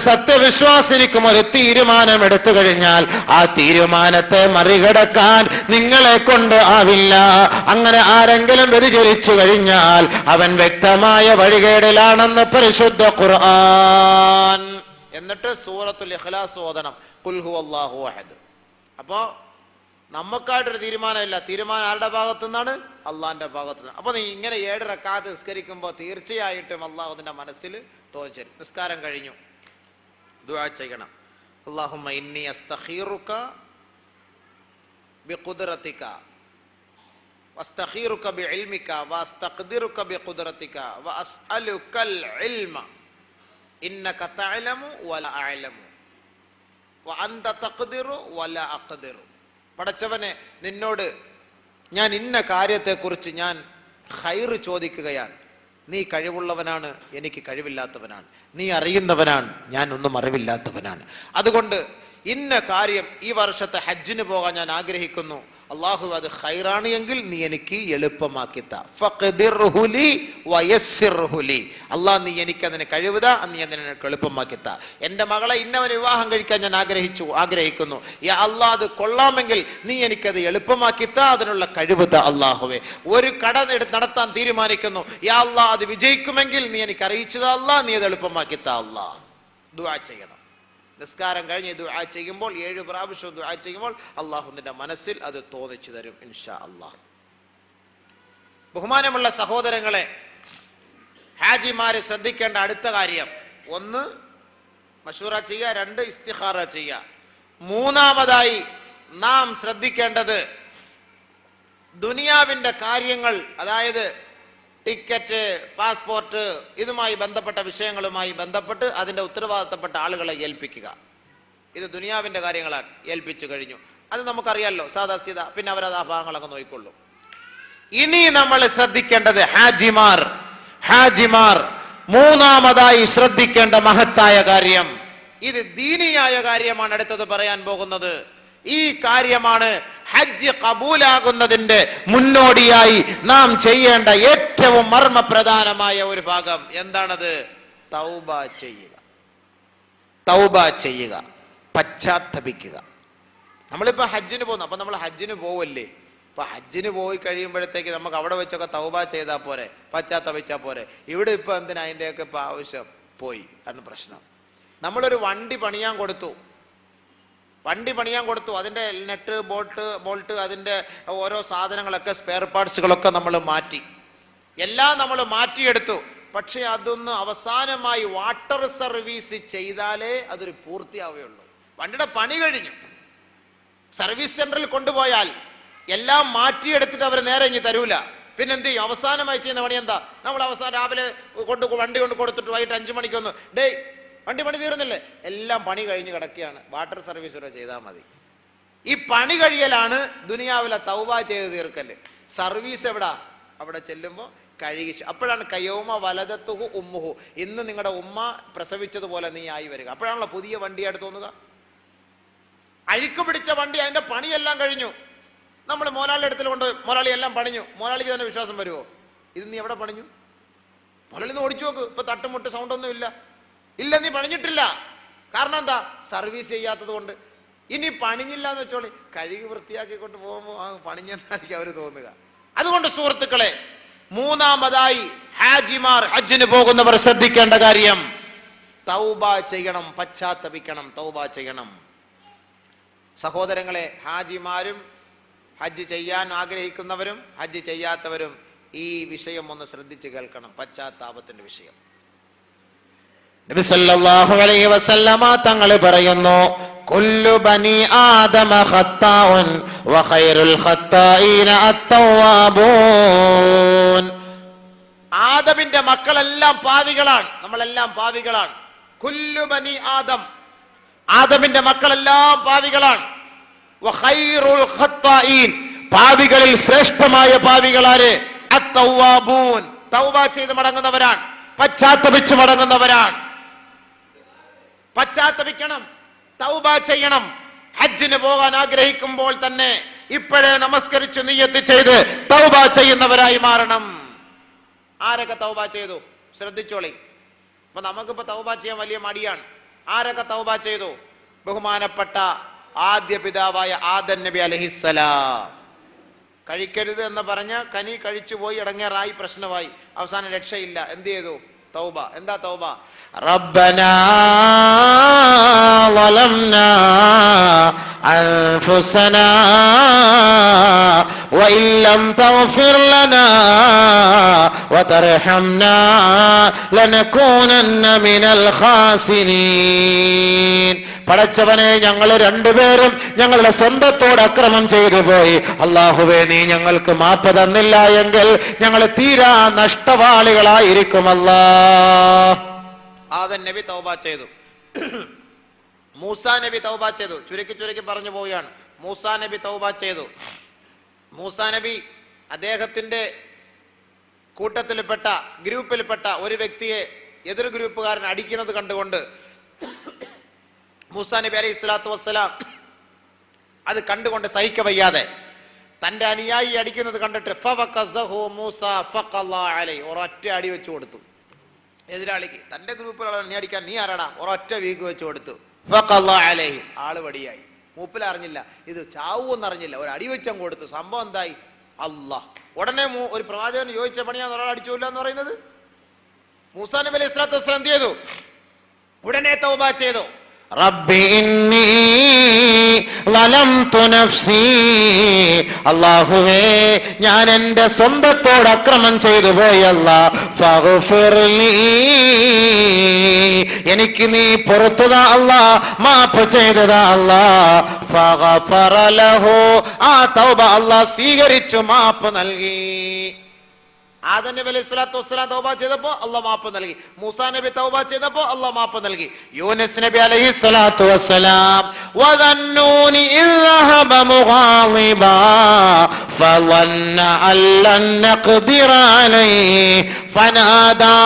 സത്യവിശ്വാസിനിക്കും ഒരു തീരുമാനം എടുത്തു കഴിഞ്ഞാൽ ആ തീരുമാനത്തെ മറികടക്കാൻ നിങ്ങളെ കൊണ്ട് ആവില്ല. അങ്ങനെ ആരെങ്കിലും വ്യതിചലിച്ചു കഴിഞ്ഞാൽ അവൻ വ്യക്തമായ വഴികേടിലാണെന്ന് പരിശുദ്ധ ഖുർആൻ. എന്നിട്ട് സൂറത്തുൽ ഇഖ്ലാസ് ഓതണം, ഖുൽ ഹുവല്ലാഹു അഹദ്. അപ്പോ നമുക്കായിട്ടൊരു തീരുമാനമില്ല. തീരുമാനം ആരുടെ ഭാഗത്തു നിന്നാണ്? അള്ളാഹിന്റെ ഭാഗത്തു നിന്ന്. അപ്പൊ നീ ഇങ്ങനെ 7 റക്അത്ത് നിസ്കരിക്കുമ്പോൾ തീർച്ചയായിട്ടും അള്ളാഹുവിന്റെ മനസ്സിൽ തോന്നിച്ചേരും. നിസ്കാരം കഴിഞ്ഞു, ദുആ ചെയ്യണം. അല്ലാഹുമ്മ ഇന്നി അസ്തഖീറുക ബിഖുദ്റതിക വസ്തഖീറുക ബിഇൽമിക വസ്തഖ്ദിറുക ബിഖുദ്റതിക വഅസ്അലുകൽ ഇൽമ ഇന്നക തഅലമു വല അഅലമു വഅൻത തഖ്ദിറു വല അഖ്ദിറു. പടച്ചവനെ, നിന്നോട് ഞാൻ ഇന്ന കാര്യത്തെക്കുറിച്ച് ഞാൻ ഖൈറ് ചോദിക്കുകയാണ്. നീ കഴിവുള്ളവനാണ്, എനിക്ക് കഴിവില്ലാത്തവനാണ്. നീ അറിയുന്നവനാണ്, ഞാൻ ഒന്നും അറിവില്ലാത്തവനാണ്. അതുകൊണ്ട് ഇന്ന കാര്യം ഈ വർഷത്തെ ഹജ്ജിന് പോകാൻ ഞാൻ ആഗ്രഹിക്കുന്നു. അള്ളാഹു അത് ഖൈറാണ് എങ്കിൽ നീ എനിക്ക് എളുപ്പമാക്കിത്ത. അള്ളാഹ് നീ എനിക്ക് അതിന് കഴിവുത, നീ അതിനെ എളുപ്പമാക്കിത്ത. എൻ്റെ മകളെ ഇന്നവന് വിവാഹം കഴിക്കാൻ ഞാൻ ആഗ്രഹിക്കുന്നു. യാ അള്ളാഹ് അത് കൊള്ളാമെങ്കിൽ നീ എനിക്കത് എളുപ്പമാക്കിത്ത, അതിനുള്ള കഴിവുത അള്ളാഹുവേ. ഒരു കട നടത്താൻ തീരുമാനിക്കുന്നു. യാ അള്ളാഹ് അത് വിജയിക്കുമെങ്കിൽ നീ എനിക്ക് അറിയിച്ചത് അള്ളാഹ്, നീ അത് എളുപ്പമാക്കിത്ത അള്ളാഹ്. ദുആ ചെയ്യണം. നിസ്കാരം കഴിഞ്ഞ് ദുആ ചെയ്യുമ്പോൾ 7 പ്രാവശ്യം ദുആ ചെയ്യുമ്പോൾ അള്ളാഹു നിന്റെ മനസ്സിൽ അത് തോന്നിച്ചു തരും ഇൻഷാ അള്ളാഹ്. ബഹുമാനമുള്ള സഹോദരങ്ങളെ, ഹാജിമാര് ശ്രദ്ധിക്കേണ്ട അടുത്ത കാര്യം: 1 മശൂറ ചെയ്യുക, 2 ഇസ്തിഖാറ ചെയ്യുക. മൂന്നാമതായി നാം ശ്രദ്ധിക്കേണ്ടത് ദുനിയാവിന്റെ കാര്യങ്ങൾ, അതായത് ടിക്കറ്റ്, പാസ്പോർട്ട്, ഇതുമായി ബന്ധപ്പെട്ട വിഷയങ്ങളുമായി ബന്ധപ്പെട്ട് അതിൻ്റെ ഉത്തരവാദിത്തപ്പെട്ട ആളുകളെ ഏൽപ്പിക്കുക. ഇത് ദുനിയാവിൻ്റെ കാര്യങ്ങളാണ്. ഏൽപ്പിച്ചു കഴിഞ്ഞു, അത് നമുക്കറിയാമല്ലോ, സാദാ സീദാ, പിന്നെ അവരത് ആ ഭാഗങ്ങളൊക്കെ നോക്കിക്കൊള്ളൂ. ഇനി നമ്മൾ ശ്രദ്ധിക്കേണ്ടത് ഹാജിമാർ മൂന്നാമതായി ശ്രദ്ധിക്കേണ്ട മഹത്തായ കാര്യം, ഇത് ദീനിയായ കാര്യമാണ് അടുത്തത് പറയാൻ പോകുന്നത്. ഈ കാര്യമാണ് ഹജ്ജ് കബൂലാകുന്നതിന്റെ മുന്നോടിയായി നാം ചെയ്യേണ്ട ഏറ്റവും മർമ്മപ്രധാനമായ ഒരു ഭാഗം. എന്താണത്? തൗബ ചെയ്യുക, പശ്ചാത്തപിക്കുക. നമ്മളിപ്പോ ഹജ്ജിന് പോകുന്നു. അപ്പൊ നമ്മൾ ഹജ്ജിന് പോവല്ലേ? അപ്പൊ ഹജ്ജിന് പോയി കഴിയുമ്പോഴത്തേക്ക് നമുക്ക് അവിടെ വെച്ചൊക്കെ തൗബ ചെയ്താൽ പോരെ, പശ്ചാത്തപിച്ചാൽ പോരെ? ഇവിടെ ഇപ്പൊ എന്തിനാ അതിൻ്റെയൊക്കെ ഇപ്പൊ ആവശ്യം? പോയി ആണ് പ്രശ്നം. നമ്മളൊരു വണ്ടി പണിയാൻ കൊടുത്തു, അതിൻ്റെ നെറ്റ്, ബോൾട്ട്, അതിൻ്റെ ഓരോ സാധനങ്ങളൊക്കെ, സ്പെയർ പാർട്സുകളൊക്കെ നമ്മൾ മാറ്റി, എല്ലാം നമ്മൾ മാറ്റിയെടുത്തു. പക്ഷെ അതൊന്ന് അവസാനമായി വാട്ടർ സർവീസ് ചെയ്താലേ അതൊരു പൂർത്തിയാവുകയുള്ളൂ. വണ്ടിയുടെ പണി കഴിഞ്ഞു, സർവീസ് സെന്ററിൽ കൊണ്ടുപോയാൽ എല്ലാം മാറ്റിയെടുത്തിട്ട് അവർ നേരെ ഇനി തരൂല. പിന്നെ എന്ത് ചെയ്യും? അവസാനമായി ചെയ്യുന്ന പണി എന്താ? നമ്മൾ അവസാനം രാവിലെ വണ്ടി കൊണ്ട് കൊടുത്തിട്ട് വൈകിട്ട് 5 മണിക്കൊന്ന് വണ്ടി പണി തീർന്നില്ലേ? എല്ലാം പണി കഴിഞ്ഞ് കിടക്കുകയാണ്, വാട്ടർ സർവീസ് വരെ ചെയ്താൽ മതി. ഈ പണി കഴിയലാണ് ദുനിയാവിലെ തൗബ ചെയ്ത് തീർക്കല്. സർവീസ് എവിടാ? അവിടെ ചെല്ലുമ്പോൾ കഴുകി. അപ്പോഴാണ് കയൗമ വലദത്തുഹു ഉമ്മുഹു, ഇന്ന് നിങ്ങളുടെ ഉമ്മ പ്രസവിച്ചതുപോലെ നീ ആയി വരിക. അപ്പോഴാണല്ലോ പുതിയ വണ്ടിയായിട്ട് തോന്നുക. അഴുക്ക് പിടിച്ച വണ്ടി, അതിന്റെ പണിയെല്ലാം കഴിഞ്ഞു, നമ്മൾ മോലാളിയുടെ അടുത്തിൽ കൊണ്ട് മോലാളി എല്ലാം പണിഞ്ഞു. മോലാളിക്ക് തന്നെ വിശ്വാസം വരുമോ? ഇത് നീ എവിടെ പണിഞ്ഞു? മോലാളി ഒന്ന് ഓടിച്ചു നോക്ക്, ഇപ്പൊ തട്ടുമുട്ട് സൗണ്ടൊന്നും ഇല്ല. നീ പണിഞ്ഞിട്ടില്ല. കാരണം എന്താ? സർവീസ് ചെയ്യാത്തത് കൊണ്ട്. ഇനി പണിഞ്ഞില്ല എന്ന് വെച്ചോളി, കഴുകി വൃത്തിയാക്കിക്കൊണ്ട് പോകുമ്പോൾ ആ പണിഞ്ഞെന്നായിരിക്കും അവർ തോന്നുക. അതുകൊണ്ട് സുഹൃത്തുക്കളെ, മൂന്നാമതായി ഹാജിമാർ, ഹജ്ജിന് പോകുന്നവർ ശ്രദ്ധിക്കേണ്ട കാര്യം, തൗബ ചെയ്യണം, പശ്ചാത്തപിക്കണം, തൗബ ചെയ്യണം. സഹോദരങ്ങളെ, ഹാജിമാരും ഹജ്ജ് ചെയ്യാൻ ആഗ്രഹിക്കുന്നവരും ഹജ്ജ് ചെയ്യാത്തവരും ഈ വിഷയം ഒന്ന് ശ്രദ്ധിച്ച് കേൾക്കണം, പശ്ചാത്താപത്തിന്റെ വിഷയം. നബി സല്ലല്ലാഹു അലൈഹി വസല്ലമ തങ്ങൾ പറയുന്നു, കുല്ലു ബനി ആദമ ഖത്താഉൻ വ ഖൈറുൽ ഖത്താഈന അത്തവാബൂൻ. ആദമിന്റെ മക്കളെല്ലാം പാവികളാണ്, നമ്മളെല്ലാം പാവികളാണ്. കുല്ലു ബനി ആദം, ആദമിന്റെ മക്കളെല്ലാം പാവികളാണ്. വ ഖൈറുൽ ഖത്താഈൻ, പാവികളിൽ ശ്രേഷ്ഠമായ പാവികളാര്? അത്തവാബൂൻ, തൗബ ചെയ്ത് മടങ്ങുന്നവരാണ്, പശ്ചാത്തപിച്ച് മടങ്ങുന്നവരാണ്. പശ്ചാത്തപിക്കണം, തൗബ ചെയ്യണം. ഹജ്ജിന് പോകാൻ ആഗ്രഹിക്കുമ്പോൾ തന്നെ ഇപ്പോഴേ നമസ്കരിച്ച് നിയ്യത്ത് ചെയ്ത് തൗബ ചെയ്യുന്നവരായി മാറണം. ആരൊക്കെ തൗബ ചെയ്തു? ശ്രദ്ധിച്ചോളി. അപ്പൊ നമുക്കിപ്പോ തൗബ ചെയ്യാൻ വലിയ മടിയാണ്. ആരൊക്കെ തൗബ ചെയ്തു? ബഹുമാനപ്പെട്ട ആദ്യ പിതാവായ ആദം നബി അലൈഹിസ്സലാം. കഴിക്കരുത് എന്ന് പറഞ്ഞ കനി കഴിച്ചു പോയി, ഇടങ്ങേറായി, പ്രശ്നമായി, അവസാനം രക്ഷയില്ല. എന്ത് ചെയ്തു? തൗബ. എന്താ തൗബ? റബ്ബനാ ളലംനാ أنفسنا وإن لم تغفر لنا وترحمنا لنكونن من الخاسرين. പടച്ചവനെ, ഞങ്ങൾ രണ്ടുപേരും ഞങ്ങളുടെ സ്വന്തത്തോട് അക്രമം ചെയ്തു പോയി. അല്ലാഹുവേ, നീ ഞങ്ങൾക്ക് മാപ്പ് തന്നില്ല എങ്കിൽ ഞങ്ങൾ തീരാ നഷ്ടവാളികളായിരിക്കും. ആദം നബി തൗബ ചെയ്തു, മൂസാ നബി തൗബ ചെയ്തു. ചുരുക്കി പറഞ്ഞു പോവുകയാണ്. മൂസാ നബി തൗബ ചെയ്തു. മൂസാ നബി അദ്ദേഹത്തിന്റെ കൂട്ടത്തിൽപ്പെട്ട ഗ്രൂപ്പിൽപ്പെട്ട ഒരു വ്യക്തിയെ എതിർ ഗ്രൂപ്പുകാരൻ അടിക്കുന്നത് കണ്ടുകൊണ്ട് മൂസാ നബി അലൈഹി സ്വലാത്തു വസ്സലാം അത് കണ്ടുകൊണ്ട് സഹിക്കവയ്യാതെ തന്റെ അനുയായി അടിക്കുന്നത് കണ്ടിട്ട് ഒരൊറ്റ അടി വെച്ചു കൊടുത്തു. എതിരാളിക്ക്, തന്റെ ഗ്രൂപ്പിലുള്ള നീ അടിക്കാൻ നീ ആരാടാ, ഒരൊറ്റ വീക്ക് വെച്ചു കൊടുത്തു. ആള് വടിയായി. മൂപ്പിൽ അറിഞ്ഞില്ല, ഇത് ചാവൂന്ന് അറിഞ്ഞില്ല, ഒരു അടി വെച്ചം കൊടുത്തു. സംഭവം എന്തായി? അല്ലാഹ് ഉടനെ ഒരു പ്രവാചകൻ ചോദിച്ച പണിയാന്ന് ഒരാൾ അടിച്ചില്ല എന്ന് പറയുന്നത്. മൂസാ നബി അലൈഹി സ്വലാത്തു വസ്സലാം എന്ത് ചെയ്തു? ഉടനെ തൗബ ചെയ്തു. റബ്ബി ഇന്നി ളലംതു നഫ്സി, അല്ലാഹുവേ, ഞാൻ എൻ്റെ സ്വന്തത്തോട് അക്രമം ചെയ്തു പോയി. അല്ലാഹ് ഫഗ്ഫിർലി, എനിക്ക് നീ പുറത്തുതാ അല്ലാഹ്, മാപ്പ് ചെയ്തതാ അല്ലാഹ്. ഫഗഫറ ലഹു, ആ തൗബ അല്ലാഹ് സ്വീകരിച്ചു, മാപ്പ് നൽകി. ആദം നബി അലൈഹി സ്വലാത്തു വസ്സലാം തൗബ ചെയ്തപ്പോ അല്ലാഹ് മാപ്പ് നൽകി. മൂസാ നബി തൗബ ചെയ്തപ്പോ അല്ലാഹ് മാപ്പ് നൽകി. യൂനുസ് നബി അലൈഹി സ്വലാത്തു വസ്സലാം വദന്നൂനി ഇദ് ذهب مغاضبا فظن أن لن نقدر عليه فنادى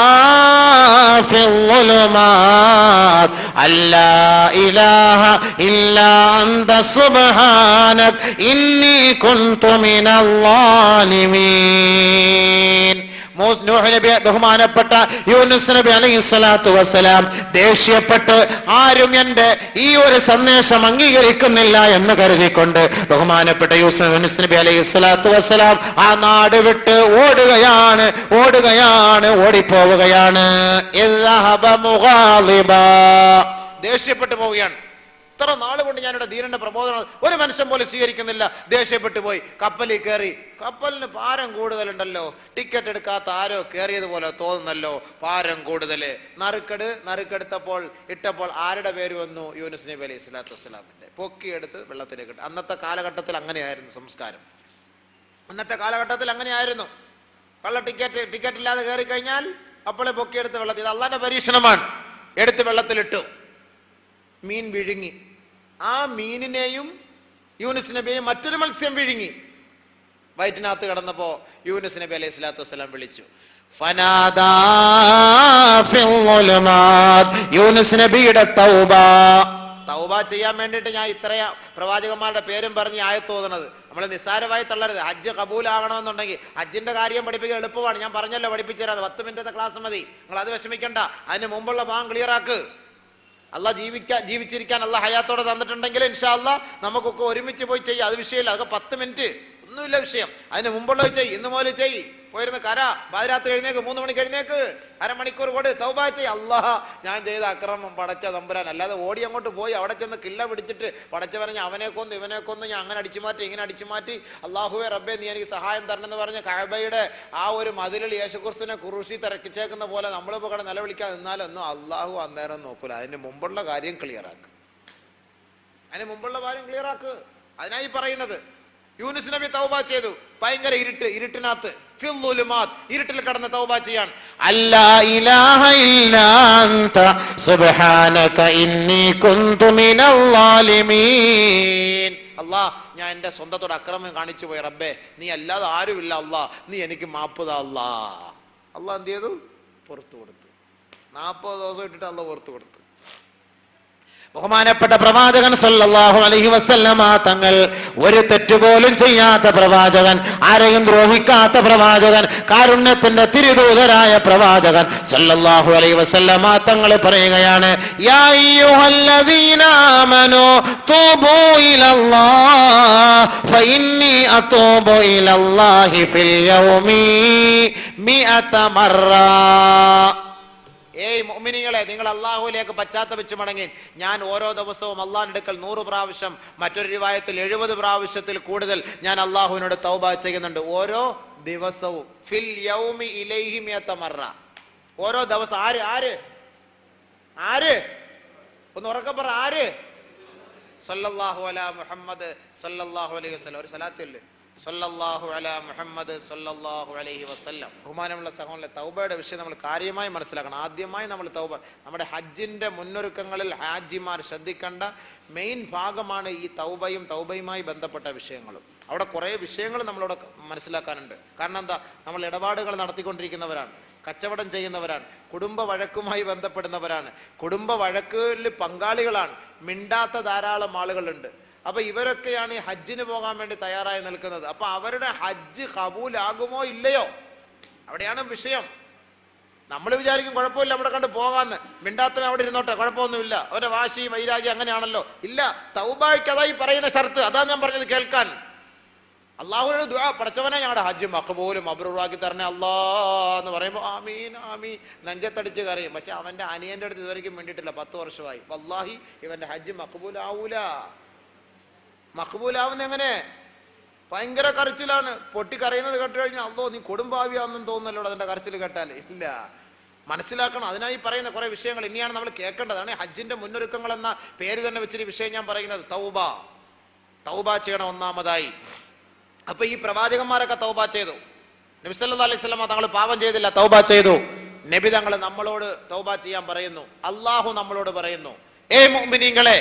في الظلمات أن لا إله إلا أنت سبحانك إني كنت من الظالمين. ബഹുമാനപ്പെട്ട യൂനുസ് നബി അലൈഹി സ്വലാത്തു വസ്സലാം ദേഷ്യപ്പെട്ട് ആരും എന്റെ ഈ ഒരു സന്ദേശം അംഗീകരിക്കുന്നില്ല എന്ന് കരുതിക്കൊണ്ട് ബഹുമാനപ്പെട്ട യൂനുസ് നബി അലൈഹി സ്വലാത്തു വസ്സലാം ആ നാട് വിട്ട് ഓടിപ്പോവുകയാണ്. ദേഷ്യപ്പെട്ടു പോവുകയാണ്. ഇത്ര നാളുകൊണ്ട് ഞാനിവിടെ ദീനന്റെ പ്രബോധനം ഒരു മനുഷ്യൻ പോലും സ്വീകരിക്കുന്നില്ല. ദേഷ്യപ്പെട്ടു പോയി. കപ്പലിൽ കയറി. കപ്പലിന് ഭാരം കൂടുതലുണ്ടല്ലോ, ടിക്കറ്റ് എടുക്കാത്ത ആരോ കയറിയതുപോലെ തോന്നുന്നല്ലോ, ഭാരം കൂടുതല്. നറുക്കെടുത്തപ്പോൾ ഇട്ടപ്പോൾ ആരുടെ പേര് വന്നു? യൂനുസ് നബി അലൈഹി സ്വലാത്തു വസ്സലാമിന്റെ. പൊക്കിയെടുത്ത് വെള്ളത്തിലേക്ക് ഇട്ടു. അന്നത്തെ കാലഘട്ടത്തിൽ അങ്ങനെയായിരുന്നു സംസ്കാരം. അന്നത്തെ കാലഘട്ടത്തിൽ അങ്ങനെയായിരുന്നു. കള്ള ടിക്കറ്റ് ഇല്ലാതെ കയറി കഴിഞ്ഞാൽ അപ്പോളെ പൊക്കിയെടുത്ത് വെള്ളത്തിൽ. ഇത് അള്ളാന്റെ പരീക്ഷണമാണ്. എടുത്ത് വെള്ളത്തിലിട്ടു. മീൻ വിഴുങ്ങി. ആ മീനിനെയും യൂനുസ് നബിയെയും മറ്റൊരു മത്സ്യം വിഴുങ്ങി. വയറ്റിനകത്ത് കിടന്നപ്പോ യൂനുസ് നബി അലൈഹി സ്വലാത്തു വസ്സലാം വിളിച്ചു. ഫനാദാ ഫിൽ ളുലുമാത്, യൂനുസ് നബിയുടെ തൗബ ചെയ്യാൻ വേണ്ടിയിട്ട് ഞാൻ ഇത്രയ പ്രവാചകന്മാരുടെ പേരും പറഞ്ഞ് ആയത്ത് ഓതുന്നത്. നമ്മൾ നിസ്സാരമായി തള്ളരുത്. ഹജ്ജ് കബൂലാകണമെന്നുണ്ടെങ്കിൽ ഹജ്ജിന്റെ കാര്യം പഠിപ്പിക്കാൻ എളുപ്പമാണ്. ഞാൻ പറഞ്ഞല്ലോ, പഠിപ്പിച്ചു തരാം. 10 മിനിറ്റത്തെ ക്ലാസ് മതി. നിങ്ങൾ അത് വിഷമിക്കണ്ട. അതിന് മുമ്പുള്ള ഭാഗം ക്ലിയർ ആക്ക്. അള്ളാഹ് ജീവിച്ചിരിക്കാൻ അള്ളാഹ് ഹയാത്തോടെ തന്നിട്ടുണ്ടെങ്കിൽ ഇൻഷാ അള്ളാഹ് നമുക്കൊക്കെ ഒരുമിച്ച് പോയി ചെയ്യാം. അത് വിഷയമില്ല. അതൊക്കെ 10 മിനിറ്റ് ഒന്നുമില്ല വിഷയം. അതിന് മുമ്പുള്ളത് ചെയ്യ്. ഇന്ന് മുതൽ ചെയ്യ്. പോയിരുന്ന് പാതിരാത്രി എഴുന്നേക്ക്, 3 മണിക്ക് എഴുന്നേക്ക്, അരമണിക്കൂർ കൂടെ തൗബ ചെയ്യ്. അല്ലാഹ്, ഞാൻ ചെയ്ത അക്രമം പടച്ച തമ്പുരാൻ. അല്ലാതെ ഓടി അങ്ങോട്ട് പോയി അവിടെ ചെന്ന് കില്ല പിടിച്ചിട്ട് പടച്ച പറഞ്ഞ് അവനെ കൊന്ന് ഇവനെ കൊന്ന് ഞാൻ അങ്ങനെ അടിച്ചു മാറ്റി ഇങ്ങനെ അടിച്ചു മാറ്റി, അല്ലാഹുവേ റബ്ബേ നീ എനിക്ക് സഹായം തരണമെന്ന് പറഞ്ഞ് കഅബയുടെ ആ ഒരു മതിലിൽ യേശുക്രിസ്തുവിനെ കുരിശി തിരക്കിച്ചേക്കുന്ന പോലെ നമ്മളിപ്പോൾ കട നിലവിളിക്കാതെ നിന്നാലൊന്നും അല്ലാഹു അന്നേരം നോക്കൂല. അതിന് മുമ്പുള്ള കാര്യം ക്ലിയറാക്ക്. അതിനായി പറയുന്നത്. യൂനുസ് നബി തൗബ ചെയ്തു. ഭയങ്കര ഇരുട്ടിനകത്ത് ഇരുട്ടിൽ കടന്ന് തൗബ ചെയ്യാൻ. അല്ലാ ഇലാഹ ഇല്ലാ അൻത സുബ്ഹാനക ഇന്നി കുന്തു മിനൽ ളാലിമീൻ. അല്ലാഹ്, ഞാൻ എൻ്റെ സ്വന്തത്തോട് അക്രമം കാണിച്ചു പോയി റബ്ബേ, നീ അല്ലാതെ ആരുമില്ല അല്ലാഹ്, നീ എനിക്ക് മാപ്പ് താ അല്ലാഹ്. അല്ലാഹ് എന്ത് ചെയ്തു? പുറത്തു കൊടുത്തു. 40 ദിവസം ഇട്ടിട്ട് അല്ലാഹ് പുറത്തു കൊടുത്തു. ബഹുമാനപ്പെട്ട പ്രവാചകൻ സല്ലല്ലാഹു അലൈഹി വസല്ലമ തങ്ങൾ, ഒരു തെറ്റുപോലും ചെയ്യാത്ത പ്രവാചകൻ, ആരെയും ദ്രോഹിക്കാത്ത പ്രവാചകൻ, കാരുണ്യത്തിന്റെ തിരുദൂതരായ പ്രവാചകൻ സല്ലല്ലാഹു അലൈഹി വസല്ലമ തങ്ങൾ പറയുകയാണ്, യാ അയ്യുഹല്ലദീന ആമനൂ തൂബൂ ഇലല്ലാഹ് ഫഇന്നി അതൂബു ഇലല്ലാഹി ഫിൽ യൗമി 100 മർറ. ഏയ് മുഅ്മിനീങ്ങളെ, നിങ്ങൾ അള്ളാഹുവിലേക്ക് പശ്ചാത്തപിച്ച് മടങ്ങി. ഞാൻ ഓരോ ദിവസവും അള്ളാഹിന്റെ അടുക്കൽ 100 പ്രാവശ്യം, മറ്റൊരു റിവായത്തിൽ 70 പ്രാവശ്യത്തിൽ കൂടുതൽ ഞാൻ അള്ളാഹുവിനോട് തൗബ ചെയ്യുന്നുണ്ട്. ഓരോ ദിവസവും. ഫിൽ യൗമി ഇലൈഹി മിയത മറ. ഓരോ ദിവസം. ആര് ആര് ആര് ഒന്ന് ഉറക്കെ പറ. ആര്? സല്ലല്ലാഹു അലാ മുഹമ്മദ് സല്ലല്ലാഹു അലൈഹി വസല്ലം. ഒരു സലാത്തില്ലേ? സല്ലല്ലാഹു അലാ മുഹമ്മദ് സല്ലല്ലാഹു അലൈഹി വസല്ലം. ബഹുമാനമുള്ള സഹോദരങ്ങളെ, തൗബയുടെ വിഷയം നമ്മൾ കാര്യമായി മനസ്സിലാക്കണം. ആദ്യമായി നമ്മൾ തൗബ, നമ്മുടെ ഹജ്ജിന്റെ മുന്നൊരുക്കങ്ങളിൽ ഹാജിമാർ ശ്രദ്ധിക്കേണ്ട മെയിൻ ഭാഗമാണ് ഈ തൗബയും തൗബയുമായി ബന്ധപ്പെട്ട വിഷയങ്ങളും. അവിടെ കുറേ വിഷയങ്ങൾ നമ്മളവിടെ മനസ്സിലാക്കാനുണ്ട്. കാരണം എന്താ? നമ്മൾ ഇടപാടുകൾ നടത്തിക്കൊണ്ടിരിക്കുന്നവരാണ്, കച്ചവടം ചെയ്യുന്നവരാണ്, കുടുംബ വഴക്കുമായി ബന്ധപ്പെടുന്നവരാണ്, കുടുംബ വഴക്കിൽ പങ്കാളികളാണ്, മിണ്ടാത്ത ധാരാളം ആളുകളുണ്ട്. അപ്പൊ ഇവരൊക്കെയാണ് ഈ ഹജ്ജിന് പോകാൻ വേണ്ടി തയ്യാറായി നിൽക്കുന്നത്. അപ്പൊ അവരുടെ ഹജ്ജ് കബൂലാകുമോ ഇല്ലയോ, അവിടെയാണ് വിഷയം. നമ്മൾ വിചാരിക്കും കുഴപ്പമില്ല, അവിടെ കണ്ട് പോകാന്ന്, മിണ്ടാത്തവൻ അവിടെ ഇരുന്നോട്ടെ, കുഴപ്പമൊന്നുമില്ല, അവരുടെ വാശി വൈരാഗ്യം അങ്ങനെയാണല്ലോ. ഇല്ല, തൗബയ്ക്ക് അതായി പറയുന്ന ഷർത്ത്. അതാ ഞാൻ പറഞ്ഞത് കേൾക്കാൻ. അള്ളാഹുവിനോട് ദുആ, പടച്ചവനെ ഞങ്ങളുടെ ഹജ്ജ് മഖബൂലും മബ്റൂറാക്കി തരണേ അല്ലാ എന്ന് പറയുമ്പോൾ ആമീൻ ആമീൻ നെഞ്ചത്തടിച്ച് കരയും. പക്ഷെ അവന്റെ അനിയന്റെ അടുത്ത് ഇതുവരെയ്ക്കും വേണ്ടിയിട്ടില്ല. 10 വർഷമായി. വല്ലാഹി ഇവന്റെ ഹജ്ജ് മഖബൂലാവൂല. മഖബൂലാവുന്ന എങ്ങനെ? ഭയങ്കര കരച്ചിലാണ്. പൊട്ടി കരയുന്നത് കേട്ട് കഴിഞ്ഞാൽ അല്ലോ നീ കൊടുമ്പാവിയാണെന്ന് തോന്നുന്നല്ലോ അതിന്റെ കരച്ചിൽ കേട്ടാൽ. ഇല്ല, മനസ്സിലാക്കണം. അതിനായി പറയുന്ന കുറെ വിഷയങ്ങൾ ഇനിയാണ് നമ്മൾ കേൾക്കേണ്ടതാണ്. ഹജ്ജിന്റെ മുന്നൊരുക്കങ്ങൾ എന്ന പേര് തന്നെ വെച്ചൊരു വിഷയം ഞാൻ പറയുന്നത്. തൗബ, തൗബ ചെയ്യണം ഒന്നാമതായി. അപ്പൊ ഈ പ്രവാചകന്മാരൊക്കെ തൗബ ചെയ്തു. നബി സല്ലല്ലാഹു അലൈഹി വസല്ലം തങ്ങൾ പാപം ചെയ്തില്ല, തൗബ ചെയ്തു. നബി തങ്ങൾ നമ്മളോട് തൗബ ചെയ്യാൻ പറയുന്നു. അള്ളാഹു നമ്മളോട് പറയുന്നു, ഏ മുഅ്മിനീങ്ങളെ,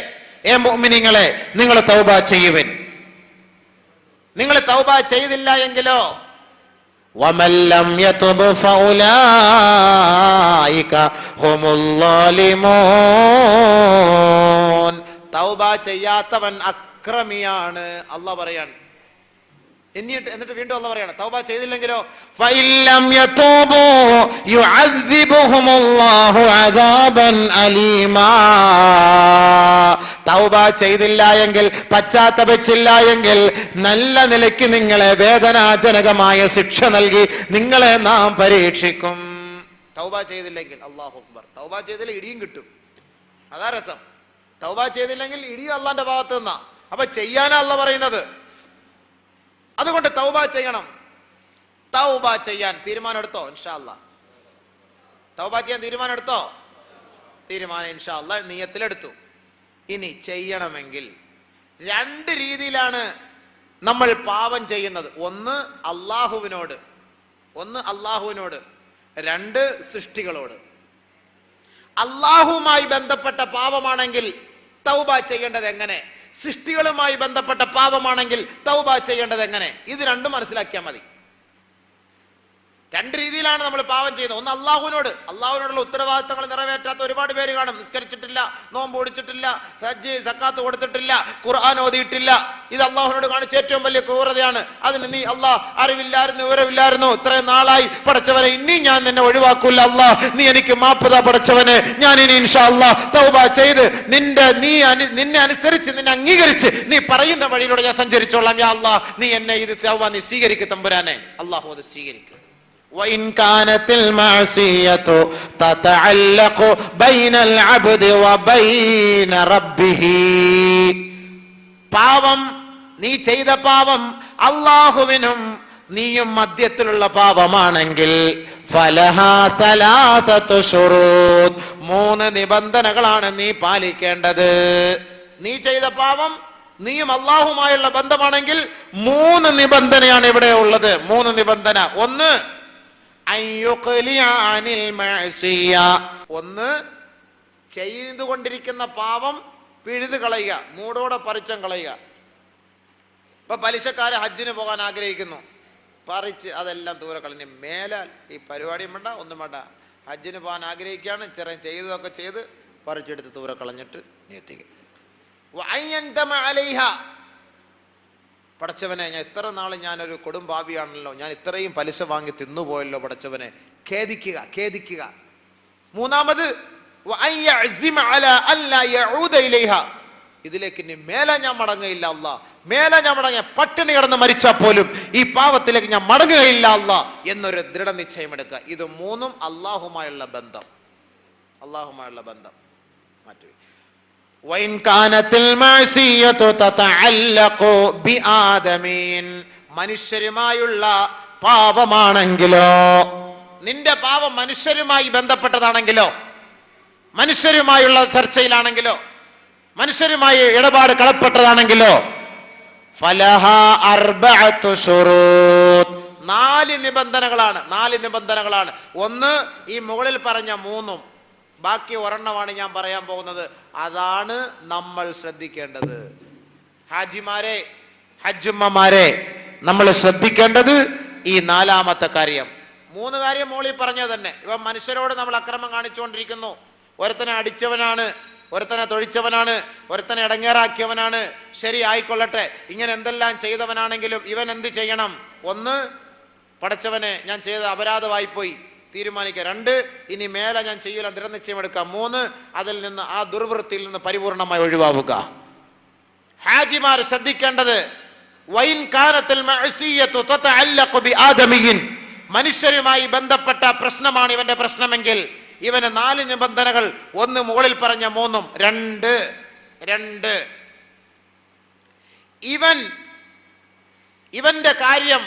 ഏ മുഅ്മിനീങ്ങളെ, നിങ്ങൾ തൗബ ചെയ്യുവിൻ. നിങ്ങൾ തൗബ ചെയ്തില്ല എങ്കിലോ വമൻ ലം യതുബ് ഫഉലൈക ഹുമുൽ ളാലിമൂൻ. തൗബ ചെയ്യാത്തവൻ അക്രമിയാണ് അല്ലാഹ് പറയാണ്. എന്നിട്ട് വീണ്ടും അല്ലാഹ് പറയാണ്, തൗബ ചെയ്തില്ലെങ്കിലോ ഫഇല്ലം യതൂബു യുഅദ്ദിബുഹുമുല്ലാഹു അദാബൻ അലീമാ. തൗബ ചെയ്തില്ല എങ്കിൽ, പശ്ചാത്തപിച്ചില്ല എങ്കിൽ നല്ല നിലയ്ക്ക് നിങ്ങളെ വേദനാജനകമായ ശിക്ഷ നൽകി നിങ്ങളെ നാം പരീക്ഷിക്കും. തൗബ ചെയ്തില്ലെങ്കിൽ അല്ലാഹു അക്ബർ. തൗബ ചെയ്തില്ല ഇടിയും കിട്ടും. അതാ രസം. തൗബ ചെയ്തില്ലെങ്കിൽ ഇടിയും അള്ളാന്റെ ഭാഗത്ത് നിന്നാ. അപ്പൊ ചെയ്യാനാ അല്ലാഹ് പറയുന്നത്. അതുകൊണ്ട് തൗബ ചെയ്യണം. തൗബ ചെയ്യാൻ തീരുമാനം എടുത്തോ? ഇൻഷാ അല്ലാഹ് തൗബ ചെയ്യാൻ തീരുമാനം എടുത്തോ? തീരുമാനം ഇൻഷാ അല്ലാഹ് നിയ്യത്തിലെടുത്തു. ഇനി ചെയ്യണമെങ്കിൽ 2 രീതിയിലാണ് നമ്മൾ പാപം ചെയ്യുന്നത്. ഒന്ന് അള്ളാഹുവിനോട്, 2 സൃഷ്ടികളോട്. അള്ളാഹുവുമായി ബന്ധപ്പെട്ട പാപമാണെങ്കിൽ തൗബ ചെയ്യേണ്ടത് എങ്ങനെ? സൃഷ്ടികളുമായി ബന്ധപ്പെട്ട പാപമാണെങ്കിൽ തൗബ ചെയ്യേണ്ടത് എങ്ങനെ? ഇത് രണ്ടും മനസ്സിലാക്കിയാൽ മതി. 2 രീതിയിലാണ് നമ്മൾ പാപം ചെയ്യുന്നത്. ഒന്ന് അള്ളാഹുവിനോടുള്ള ഉത്തരവാദിത്തങ്ങൾ നിറവേറ്റാത്ത ഒരുപാട് പേര് കാണും. നിസ്കരിച്ചിട്ടില്ല, നോമ്പ് ഓടിച്ചിട്ടില്ല, ഹജ്ജ് സക്കാത്ത് കൊടുത്തിട്ടില്ല, ഖുർആൻ ഓതിയിട്ടില്ല. ഇത് അള്ളാഹുവിനോട് കാണിച്ച ഏറ്റവും വലിയ ക്രൂരതയാണ്. അതിന് നീ അള്ളാഹ് അറിവില്ലായിരുന്നു, വിവരമില്ലായിരുന്നു, ഇത്രയും നാളായി പടച്ചവനെ, ഇനി ഞാൻ നിന്നെ ഒഴിവാക്കൂല അള്ളാഹ്, നീ എനിക്ക് മാപ്പ് താ പടച്ചവനെ, ഞാൻ ഇനി ഇൻഷാ അള്ളാഹ് തൗബ ചെയ്ത് നിന്നെ അനുസരിച്ച്, നിന്നെ അംഗീകരിച്ച് നീ പറയുന്ന വഴിയിലൂടെ ഞാൻ സഞ്ചരിച്ചോളാം. യാ അള്ളാഹ്, നീ എന്നെ ഇത് തൗബ നീ സ്വീകരിക്കും തമ്പുരാനെ. അള്ളാഹു അത് സ്വീകരിക്കും. وإن كانت المعصية تتعلق بين العبد وبين ربه. പാപം, നീ ചെയ്ത പാപം അല്ലാഹുവിനും നീയും മധ്യത്തിലുള്ള പാപമാണെങ്കിൽ ഫലഹാ സലാസത്തു ശുറൂത്ത്. 3 നിബന്ധനകളാണ് നീ പാലിക്കേണ്ടത്. നീ ചെയ്ത പാപം നീയും അല്ലാഹുമായുള്ള ബന്ധമാണെങ്കിൽ 3 നിബന്ധനയാണ് ഇവിടെ ഉള്ളത്. 3 നിബന്ധന. ഒന്ന് ഒന്ന് ചെയ്തുകൊണ്ടിരിക്കുന്ന പാപം പിഴുതു കളയുക, മൂടോടെ പറിച്ചം കളയുക. ഇപ്പൊ പലിശക്കാരെ ഹജ്ജിന് പോകാൻ ആഗ്രഹിക്കുന്നു, പറിച്ച് അതെല്ലാം ദൂരെ കളഞ്ഞ് മേലാൽ ഈ പരിപാടിയും വേണ്ട, ഒന്നും വേണ്ട. ഹജ്ജിന് പോകാൻ ആഗ്രഹിക്കുകയാണ്, ചെറിയ ചെയ്തതൊക്കെ ചെയ്ത് പറിച്ചെടുത്ത് ദൂരെ കളഞ്ഞിട്ട് എത്തിക്കുക. പടച്ചവനെ, ഞാൻ ഇത്ര നാൾ ഞാനൊരു കൊടുംപാപിയാണല്ലോ, ഞാൻ ഇത്രയും പലിശ വാങ്ങി തിന്നുപോയല്ലോ പടച്ചവനെ, ഖേദിക്കുക. മൂന്നാമത് ഇതിലേക്ക് ഇനി മേലെ ഞാൻ മടങ്ങുകയില്ല അല്ലാഹ്, മേലെ ഞാൻ മടങ്ങിയ പട്ടിണി കിടന്ന് മരിച്ചാൽ പോലും ഈ പാവത്തിലേക്ക് ഞാൻ മടങ്ങുകയില്ല അല്ലാഹ് എന്നൊരു ദൃഢനിശ്ചയം എടുക്കുക. ഇത് 3 അല്ലാഹുമായുള്ള ബന്ധം. അള്ളാഹുമായുള്ള ബന്ധം മാറ്റി. വൈൻ കാനത്തിൽ മഅസിയതു തതഅല്ലഖു ബിആദമീൻ, മനുഷ്യരുമായുള്ള പാപമാണെങ്കിലോ, നിന്റെ പാപം മനുഷ്യരുമായി ബന്ധപ്പെട്ടതാണെങ്കിലോ, മനുഷ്യരുമായുള്ള ചർച്ചയിലാണെങ്കിലോ, മനുഷ്യരുമായി ഇടപാട് കളപ്പെട്ടതാണെങ്കിലോ, ഫലഹാ അർബഅതു ശുറൂത്ത്, 4 നിബന്ധനകളാണ്. ഒന്ന് ഈ മുകളിൽ പറഞ്ഞ 3, ബാക്കി ഒരെണ്ണമാണ് ഞാൻ പറയാൻ പോകുന്നത്. അതാണ് നമ്മൾ ശ്രദ്ധിക്കേണ്ടത്. ഹാജിമാരെ, ഹജ്ജുമ്മമാരെ, നമ്മൾ ശ്രദ്ധിക്കേണ്ടത് ഈ 4ാമത്തെ കാര്യം. 3 കാര്യം മോളി പറഞ്ഞത് തന്നെ. ഇവ മനുഷ്യരോട് നമ്മൾ അക്രമം കാണിച്ചുകൊണ്ടിരിക്കുന്നു. ഒരുത്തനെ അടിച്ചവനാണ്, ഒരുത്തനെ തൊഴിച്ചവനാണ്, ഒരുത്തനെ ഇടങ്ങേറാക്കിയവനാണ്. ശരി, ആയിക്കൊള്ളട്ടെ. ഇങ്ങനെ എന്തെല്ലാം ചെയ്തവനാണെങ്കിലും ഇവൻ എന്ത് ചെയ്യണം? 1, പടച്ചവനെ ഞാൻ ചെയ്ത അപരാധമായി പോയി തീരുമാനിക്കുക. 2, ഇനി മേലെ ഞാൻ ചെയ്യൂല, ദൃഢനിശ്ചയം എടുക്കാം. 3, അതിൽ നിന്ന്, ആ ദുർവൃത്തിയിൽ നിന്ന് പരിപൂർണമായി ഒഴിവാവുക. ഹാജിമാർ ശ്രദ്ധിക്കേണ്ടത്, വൈൻ കാനത്തുൽ മഅസിയതു തതഅല്ലഖു ബിആദമിയിൻ, മനുഷ്യരുമായി ബന്ധപ്പെട്ട പ്രശ്നമാണ് ഇവന്റെ പ്രശ്നമെങ്കിൽ ഇവന് 4 നിബന്ധനകൾ. 1 മുകളിൽ പറഞ്ഞ 3. 2 ഇവന്റെ കാര്യം,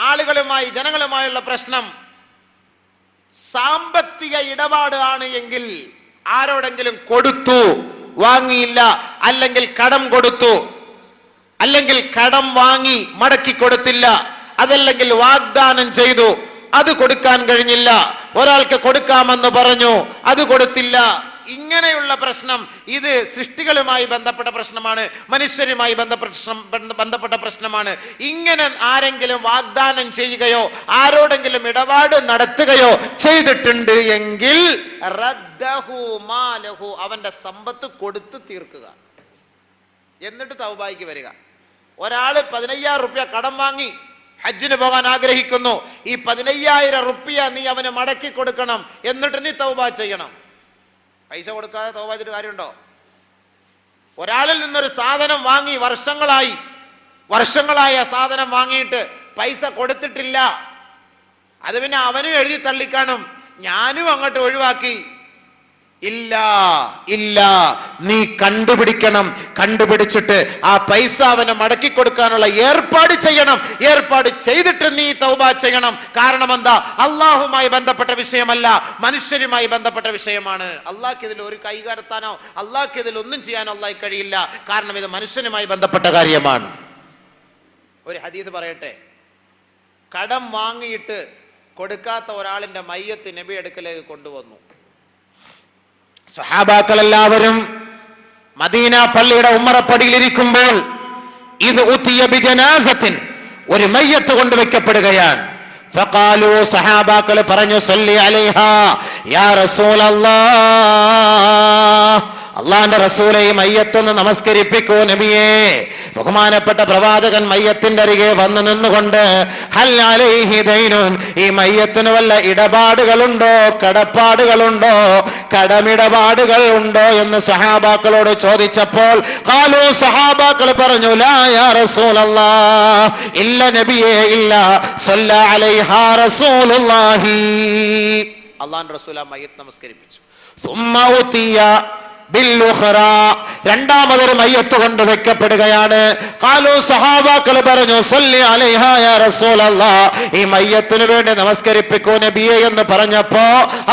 ആളുകളുമായി, ജനങ്ങളുമായുള്ള പ്രശ്നം സാമ്പത്തിക ഇടപാട് ആണ് എങ്കിൽ, ആരോടെങ്കിലും കൊടുത്തു, വാങ്ങിയില്ല, അല്ലെങ്കിൽ കടം കൊടുത്തു, അല്ലെങ്കിൽ കടം വാങ്ങി മടക്കി കൊടുത്തില്ല, അതല്ലെങ്കിൽ വാഗ്ദാനം ചെയ്തു, അത് കൊടുക്കാൻ കഴിഞ്ഞില്ല, ഒരാൾക്ക് കൊടുക്കാമെന്ന് പറഞ്ഞു, അത് കൊടുത്തില്ല, ഇങ്ങനെയുള്ള പ്രശ്നം, ഇത് സൃഷ്ടികളുമായി ബന്ധപ്പെട്ട പ്രശ്നമാണ്, മനുഷ്യരുമായി ബന്ധപ്പെട്ട പ്രശ്നമാണ്. ഇങ്ങനെ ആരെങ്കിലും വാഗ്ദാനം ചെയ്യുകയോ ആരോടെങ്കിലും ഇടപാട് നടത്തുകയോ ചെയ്തിട്ടുണ്ട് എങ്കിൽ റദ്ദഹു മാലഹു, അവന്റെ സമ്പത്ത് കൊടുത്തു തീർക്കുക, എന്നിട്ട് തൗബായിക്ക് വരിക. ഒരാള് 15,000 റുപ്യ കടം വാങ്ങി ഹജ്ജിന് പോകാൻ ആഗ്രഹിക്കുന്നു. ഈ 15,000 റുപ്യ നീ അവന് മടക്കി കൊടുക്കണം, എന്നിട്ട് നീ തൗബ ചെയ്യണം. പൈസ കൊടുക്കാതെ തൗബ ചെയ്തിട്ട് കാര്യമുണ്ടോ? ഒരാളിൽ നിന്നൊരു സാധനം വാങ്ങി വർഷങ്ങളായി ആ സാധനം വാങ്ങിയിട്ട് പൈസ കൊടുത്തിട്ടില്ല, അത് പിന്നെ അവനും എഴുതി തള്ളിക്കാണും, ഞാനും അങ്ങോട്ട് ഒഴിവാക്കി. ഇല്ല, നീ കണ്ടുപിടിക്കണം. കണ്ടുപിടിച്ചിട്ട് ആ പൈസ അവന് മടക്കി കൊടുക്കാനുള്ള ഏർപ്പാട് ചെയ്യണം. ഏർപ്പാട് ചെയ്തിട്ട് നീ തൗബ ചെയ്യണം. കാരണം എന്താ? അള്ളാഹുമായി ബന്ധപ്പെട്ട വിഷയമല്ല, മനുഷ്യരുമായി ബന്ധപ്പെട്ട വിഷയമാണ്. അള്ളാഹ്ക്ക് ഇതിൽ ഒരു കൈകാരത്താനോ അള്ളാഹ്ക്ക് ഇതിൽ ഒന്നും ചെയ്യാനോ അള്ളാഹ് കഴിയില്ല. കാരണം ഇത് മനുഷ്യനുമായി ബന്ധപ്പെട്ട കാര്യമാണ്. ഒരു ഹദീസ് പറയട്ടെ. കടം വാങ്ങിയിട്ട് കൊടുക്കാത്ത ഒരാളിന്റെ മയ്യത്ത് നബി അടുക്കലേക്ക് കൊണ്ടുവന്നു. സ്വഹാബാക്കൾ എല്ലാവരും മദീന പള്ളിയുടെ ഉമ്മറപ്പടിയിൽ ഇരിക്കുമ്പോൾ ഇത് ഉത്തിയ ബിജനാസത്തിൻ, ഒരു മയ്യത്ത് കൊണ്ടുവയ്ക്കപ്പെടുകയാണ്. ഫഖാലു, സ്വഹാബാക്കൾ പറഞ്ഞു, സല്ലി അലൈഹാ യാ റസൂലല്ലാഹ്, അള്ളാന്റെ റസൂലെ ഈ മയ്യത്തൊന്ന് നമസ്കരിപ്പിക്കൂ നബിയേ. ബഹുമാനപ്പെട്ട പ്രവാചകൻ മയ്യത്തിന്റെ അരികെ വന്നു നിന്നുകൊണ്ട്, ഹൽ അലൈഹി ദൈനുൻ, ഈ മയ്യത്തിന് വല്ല ഇടപാടുകളുണ്ടോ, കടപ്പാടുകളുണ്ടോ, കടമിടപാടുകൾ ഉണ്ടോ എന്ന് സഹാബാക്കളോട് ചോദിച്ചപ്പോൾ ഖാലു, സഹാബാക്കൾ പറഞ്ഞു, ലാ യാ റസൂലല്ലാഹ്, ഇല്ല നബിയേ, ഇല്ല. സല്ല അലൈഹാ റസൂലുള്ളാഹി, അല്ലാഹുവിന്റെ റസൂൽ ആ മയ്യത്ത് നമസ്കരിപ്പിച്ചു. സുമ്മ ഉതിയ ബിൽഉഖറാ, രണ്ടാമതൊരു മയ്യത്ത് കൊണ്ട് വെക്കപ്പെടുകയാണ്. ഖാലു, സഹാബാക്കൾ പറഞ്ഞു, സല്ലി അലൈഹാ യാ റസൂലല്ലാഹ്, ഈ മയ്യത്തിന് വേണ്ടി നമസ്കരിപ്പിക്കൂ നബിയെ എന്ന് പറഞ്ഞപ്പോ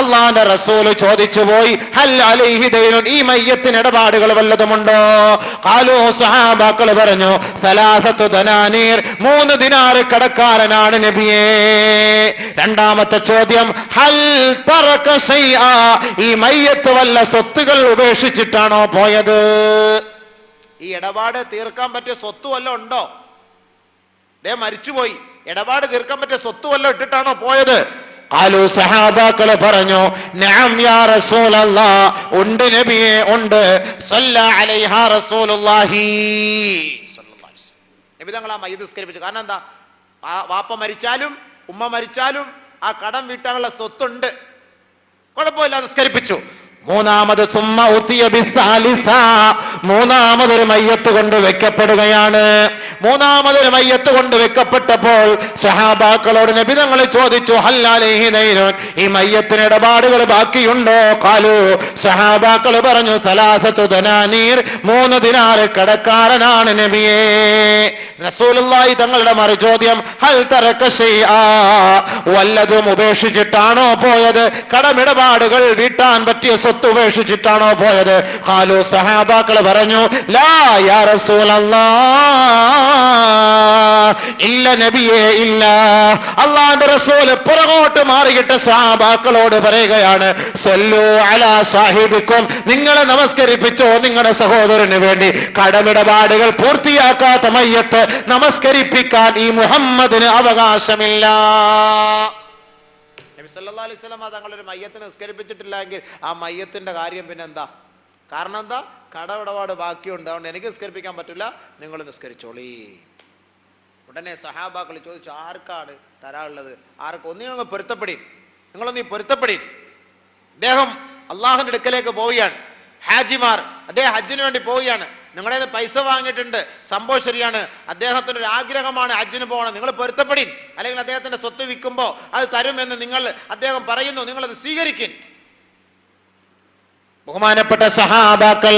അല്ലാഹുവിന്റെ റസൂൽ ചോദിച്ചു പോയി, ഹൽ അലൈഹി ദൈനുൻ, ഈ മയ്യത്തിന് ഇടപാടുകൾ വല്ലതുമുണ്ടോ? ഖാലു, സഹാബാക്കൾ പറഞ്ഞു, സലാസത്തു ദനാനീർ, 3 ദിനാർ കടക്കാരനാണ് നബിയേ. രണ്ടാമത്തെ ചോദ്യം, ഹൽ തറക ശൈആ, ഈ മയ്യത്ത് വല്ല സ്വത്തുകൾ ഉപേക്ഷിച്ചിട്ടാണോ പോയത്? ഈ ഇടപാട് തീർക്കാൻ പറ്റിയ സ്വത്ത് വല്ലതും ഉണ്ടോ? ദേ മരിച്ചുപോയി, ഇടപാട് തീർക്കാൻ പറ്റിയ സ്വത്ത് വല്ലതും ഇട്ടിട്ടാണോ പോയത്? ഖാലു, സഹാബാക്കൾ പറഞ്ഞു, നഅം യാ റസൂലല്ലാഹ്, ഉണ്ട് നബിയെ, ഉണ്ട്. സല്ല അലൈഹാ റസൂലുള്ളാഹി സ്വല്ലല്ലാഹു അലൈഹി വസല്ലം, നബി തങ്ങൾ ആ മയ്യിത്ത് നിസ്കരിപ്പിച്ചു. കാരണം എന്താ? ആ വാപ്പ മരിച്ചാലും ഉമ്മ മരിച്ചാലും ആ കടം വീട്ടാനുള്ള സ്വത്തുണ്ട്, കുഴപ്പമില്ല, നിസ്കരിപ്പിച്ചു. മൂന്നാമത് മൂന്നാമതൊരു മയ്യത്ത് കൊണ്ട് വെക്കപ്പെടുകയാണ്. മൂന്നാമതൊരു മയ്യത്ത് കൊണ്ട് വെക്കപ്പെട്ടപ്പോൾ സഹാബാക്കളോട് നബി തങ്ങൾ ചോദിച്ചു, ഹൽ അലൈഹി ദൈനുൻ, ഈ മയ്യത്തിന് ഇടപാടുകൾ ബാക്കിയുണ്ടോ? ഖാലു, സഹാബാക്കൾ പറഞ്ഞു, സലാസത്തു ദനാനീർ, 3 ദിനാർ കടക്കാരനാണ് നബിയേ. റസൂലുള്ളാഹി തങ്ങളുടെ മറുചോദ്യം, ഹൽ തറക ശൈആ, വല്ലതും ഉപേക്ഷിച്ചിട്ടാണോ പോയത്? കടമിടപാടുകൾ വീട്ടാൻ പറ്റിയ സ്വത്ത് ഉപേക്ഷിച്ചിട്ടാണോ പോയത്? ഖാലു, സഹാബാക്കൾ പറഞ്ഞു, ലാ യാ റസൂലല്ലാഹ്, ഇല്ല നബിയേ, ഇല്ല. അല്ലാഹുവിന്റെ റസൂൽ പുറകോട്ട് മാറിയിട്ട് സഹാബാക്കളോട് പറയുകയാണ്, സല്ലു അലാ സാഹിബിക്കും, നിങ്ങളെ നമസ്കരിപ്പിച്ചോ നിങ്ങളുടെ സഹോദരന് വേണ്ടി. കടമിടപാടുകൾ പൂർത്തിയാക്കാത്ത മയ്യത്ത് നമസ്കരിപ്പിക്കാൻ ഈ മുഹമ്മദിന് അവകാശമില്ല. നബി സല്ലല്ലാഹു അലൈഹി വസല്ലം തങ്ങളൊരു മയ്യത്തിനെ നിസ്കരിപ്പിച്ചിട്ടില്ലെങ്കിൽ ആ മയ്യത്തിന്റെ കാര്യം പിന്നെ എന്താ? കാരണം എന്താ? കടമിടപാട് ബാക്കിയുണ്ട്, അതുകൊണ്ട് എനിക്ക് നിസ്കരിപ്പിക്കാൻ പറ്റില്ല, നിങ്ങൾ നിസ്കരിച്ചോളി. ഉടനെ സഹാബാക്കൾ ചോദിച്ചു, ആർക്കാണ് തരാനുള്ളത്? ആർക്ക്? ഒന്നിനൊന്ന് പൊരുത്തപ്പെടി, നിങ്ങളൊന്നീ പൊരുത്തപ്പെടി. അദ്ദേഹം അള്ളാഹുവിന്റെ അടുക്കലേക്ക് പോവുകയാണ്. ഹാജിമാർ, അദ്ദേഹം ഹജ്ജിന് വേണ്ടി പോവുകയാണ്. നിങ്ങളുടെ പൈസ വാങ്ങിയിട്ടുണ്ട്, സംഭവം ശരിയാണ്. അദ്ദേഹത്തിന് ഒരു ആഗ്രഹമാണ് ഹജ്ജിന് പോകണം, നിങ്ങൾ പൊരുത്തപ്പെടി, അല്ലെങ്കിൽ അദ്ദേഹത്തിന്റെ സ്വത്ത് വിൽക്കുമ്പോൾ അത് തരുമെന്ന് അദ്ദേഹം പറയുന്നു, നിങ്ങളത് സ്വീകരിക്കും. ബഹുമാനപ്പെട്ട സഹാബാക്കൾ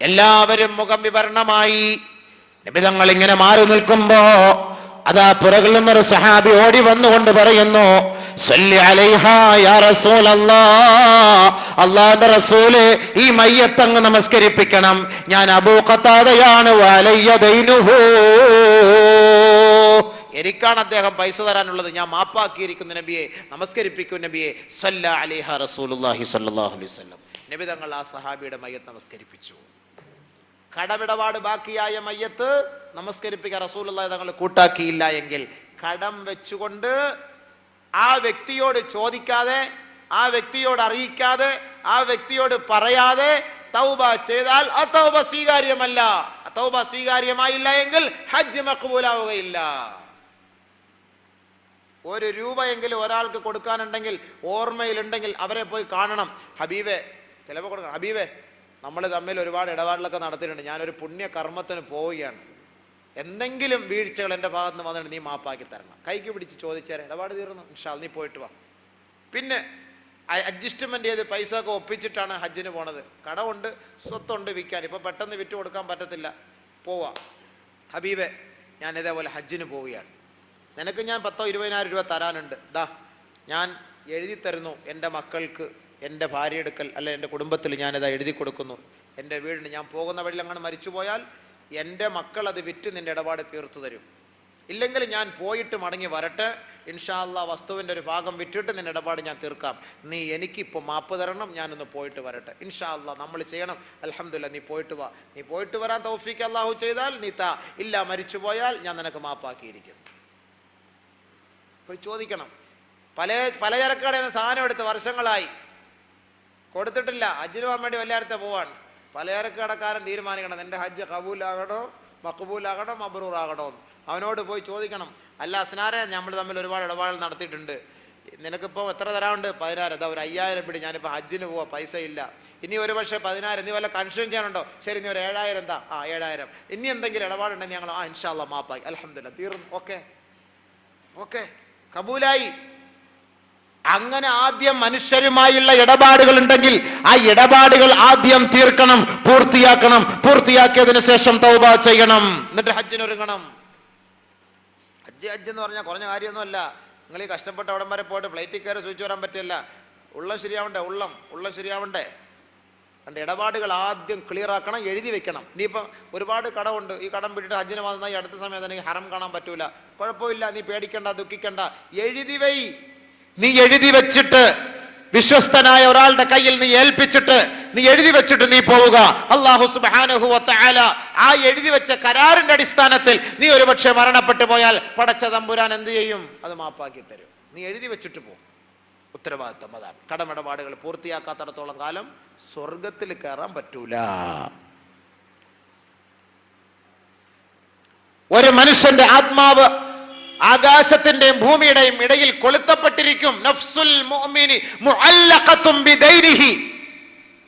എല്ലാവരും മുഖം വിവരണമായി. നബി തങ്ങൾ ഇങ്ങനെ മാറി നിൽക്കുമ്പോ അതാ പുറകിൽ നിന്നൊരു സഹാബി ഓടി വന്നുകൊണ്ട് പറയുന്നു, സല്ലി അലൈഹാ യാ റസൂലല്ലാഹ്, അല്ലാഹുവിന്റെ റസൂലേ, ഈ മയ്യത്തങ്ങ് നമസ്കരിപ്പിക്കണം. ഞാൻ അബൂ ഖതാദയാണ്, വഅലയ്യ ദൈനുഹു, എനിക്കാണ് അദ്ദേഹം പൈസ തരാനുള്ളത്, ഞാൻ മാപ്പാക്കിയിരിക്കുന്നു നബിയെ, നമസ്കരിപ്പിക്കൂ നബിയെ. സല്ല അലൈഹ റസൂലുള്ളാഹി സ്വല്ലല്ലാഹു അലൈഹി വസല്ലം. നബി തങ്ങൾ ആ സഹാബിയുടെ മയ്യത്ത് നമസ്കരിപ്പിച്ചു. കടമിടപാട് ബാക്കിയായ മയ്യത്ത് നമസ്കരിപ്പിക്കാൻ റസൂലുള്ളാഹി തങ്ങൾ കൂട്ടാക്കിയില്ല എങ്കിൽ കടം വെച്ചുകൊണ്ട് ആ വ്യക്തിയോട് ചോദിക്കാതെ, ആ വ്യക്തിയോട് അറിയിക്കാതെ, ആ വ്യക്തിയോട് പറയാതെ തൗബ ചെയ്താൽ ആ തൗബ സ്വീകാര്യമല്ല. തൗബ സ്വീകാര്യമായില്ല എങ്കിൽ ഹജ്ജ് മഖ്ബൂലാവുകയില്ല. 1 രൂപയെങ്കിലും ഒരാൾക്ക് കൊടുക്കാനുണ്ടെങ്കിൽ, ഓർമ്മയിലുണ്ടെങ്കിൽ അവരെ പോയി കാണണം. ഹബീബെ, ചിലപ്പോൾ കൊടുക്കണം, ഹബീബെ, നമ്മൾ തമ്മിൽ ഒരുപാട് ഇടപാടിലൊക്കെ നടത്തിയിട്ടുണ്ട്, ഞാനൊരു പുണ്യ കർമ്മത്തിന് പോവുകയാണ്, എന്തെങ്കിലും വീഴ്ചകൾ എൻ്റെ ഭാഗത്ത് നിന്ന് വന്നിട്ട് നീ മാപ്പാക്കി തരണം. കൈക്ക് പിടിച്ച് ചോദിച്ചാൽ ഇടപാട് തീർന്നു, ഇൻഷാ അല്ലാഹ് നീ പോയിട്ട് വാ. പിന്നെ അഡ്ജസ്റ്റ്മെന്റ് ചെയ്ത് പൈസ ഒക്കെ ഒപ്പിച്ചിട്ടാണ് ഹജ്ജിന് പോണത്. കടമുണ്ട്, സ്വത്തുണ്ട് വിൽക്കാൻ, ഇപ്പൊ പെട്ടെന്ന് വിറ്റ് കൊടുക്കാൻ പറ്റത്തില്ല, പോവാ. ഹബീബെ, ഞാൻ ഇതേപോലെ ഹജ്ജിന് പോവുകയാണ്, നിനക്ക് ഞാൻ 10,000-20,000 രൂപ തരാനുണ്ട്, ദാ ഞാൻ എഴുതി തരുന്നു, എൻ്റെ മക്കൾക്ക്, എൻ്റെ ഭാര്യ എടുക്കൽ അല്ലെ എൻ്റെ കുടുംബത്തിൽ ഞാനിതാ എഴുതി കൊടുക്കുന്നു. എൻ്റെ വീടിന് ഞാൻ പോകുന്ന വഴിയിൽ അങ്ങനെ മരിച്ചു പോയാൽ എൻ്റെ മക്കൾ അത് വിറ്റ് നിൻ്റെ ഇടപാട് തീർത്തു തരും. ഇല്ലെങ്കിൽ ഞാൻ പോയിട്ട് മടങ്ങി വരട്ടെ, ഇൻഷാ അല്ലാഹ് വസ്തുവിൻ്റെ ഒരു ഭാഗം വിറ്റിട്ട് നിൻ്റെ ഇടപാട് ഞാൻ തീർക്കാം. നീ എനിക്കിപ്പോൾ മാപ്പ് തരണം, ഞാനൊന്ന് പോയിട്ട് വരട്ടെ. ഇൻഷാ അല്ലാഹ് നമ്മൾ ചെയ്യണം. അൽഹംദുലില്ലാ, നീ പോയിട്ട് വാ. നീ പോയിട്ട് വരാൻ തൗഫീഖ് അല്ലാഹു ചെയ്താൽ നീ താ, ഇല്ല മരിച്ചു പോയാൽ ഞാൻ നിനക്ക് മാപ്പാക്കിയിരിക്കും. പോയി ചോദിക്കണം. പലചരക്കടയിൽ നിന്ന് സാധനം എടുത്ത് വർഷങ്ങളായി കൊടുത്തിട്ടില്ല, ഹജ്ജിന് പോകാൻ വേണ്ടി വല്ലാരത്തെ പോവാണ്. പലചരക്കടക്കാരൻ തീരുമാനിക്കണം, എൻ്റെ ഹജ്ജ് കബൂലാകണോ, മഖബൂലാകണോ, മബ്രൂറാകണോ എന്ന്. അവനോട് പോയി ചോദിക്കണം, അല്ല അസ്നാരെ, നമ്മൾ തമ്മിൽ ഒരുപാട് ഇടപാടുകൾ നടത്തിയിട്ടുണ്ട്, നിനക്കിപ്പോൾ എത്ര തരാനുണ്ട്? 10,000. അതാ ഒരു 5,000 പിടി, ഞാനിപ്പോൾ ഹജ്ജിന് പോവാ, പൈസ ഇല്ല. ഇനി ഒരു പക്ഷേ 10,000, നീ വല്ല കൺസേൺ ചെയ്യാനുണ്ടോ? ശരി, നീ ഒരു 7,000 എന്താ? 7,000. ഇനി എന്തെങ്കിലും ഇടപാടുണ്ടെങ്കിൽ ഞങ്ങൾ ഇൻഷാ അല്ലാഹ് മാപ്പാക്കി, അൽഹംദുലില്ലാ, തീർന്നു, ഓക്കെ ഓക്കെ, കബൂലായി. അങ്ങനെ ആദ്യം മനുഷ്യരുമായുള്ള ഇടപാടുകൾ ഉണ്ടെങ്കിൽ ആ ഇടപാടുകൾ ആദ്യം തീർക്കണം, പൂർത്തിയാക്കണം. പൂർത്തിയാക്കിയതിനു ശേഷം തൗബ ചെയ്യണം, എന്നിട്ട് ഹജ്ജിനൊരുങ്ങണം. ഹജ്ജ് എന്ന് പറഞ്ഞാൽ കുറഞ്ഞ കാര്യമൊന്നുമല്ല. നിങ്ങൾ ഈ കഷ്ടപ്പെട്ട അവിടം വരെ പോയിട്ട് ഫ്ലൈറ്റിൽ കയറി സൂചിച്ചു വരാൻ പറ്റില്ല. ഉള്ളം ശരിയാവണ്ടേ, ഉള്ളം ശരിയാവണ്ടേ. കണ്ട് ഇടപാടുകൾ ആദ്യം ക്ലിയർ ആക്കണം, എഴുതി വെക്കണം. ഇനിയിപ്പം ഒരുപാട് കടമുണ്ട്, ഈ കടം വിട്ടിട്ട് ഹജ്ജിന് വന്നാൽ ഈ അടുത്ത സമയത്ത് എനിക്ക് ഹറം കാണാൻ പറ്റൂല, കുഴപ്പമില്ല, നീ പേടിക്കണ്ട, ദുഃഖിക്കണ്ട, എഴുതി വൈ. നീ എഴുതി വെച്ചിട്ട് വിശ്വസ്തനായ ഒരാളുടെ കയ്യിൽ നീ ഏൽപ്പിച്ചിട്ട് നീ എഴുതി വെച്ചിട്ട് നീ പോവുക. അല്ലാഹു സുബ്ഹാനഹു വ തആല ആ എഴുതി വെച്ച കരാറിന്റെ അടിസ്ഥാനത്തിൽ നീ ഒരുപക്ഷെ മരണപ്പെട്ടു പോയാൽ പടച്ച തമ്പുരാൻ എന്ത് ചെയ്യും? അത് മാപ്പാക്കി തരും. നീ എഴുതി വെച്ചിട്ട് പോ. ഉത്തരവാദിത്വം അതാണ്. കടമിടപാടുകൾ പൂർത്തിയാക്കാത്തടത്തോളം കാലം സ്വർഗത്തിൽ കയറാൻ പറ്റൂല. ഒരു മനുഷ്യന്റെ ആത്മാവ് ആകാശത്തിന്റെയും ഭൂമിയുടെയും ഇടയിൽ കൊളുത്തപ്പെട്ടിരിക്കും. നഫ്സുൽ മുഅ്മിനി മുഅല്ലഖത്തും ബിദൈനിഹി.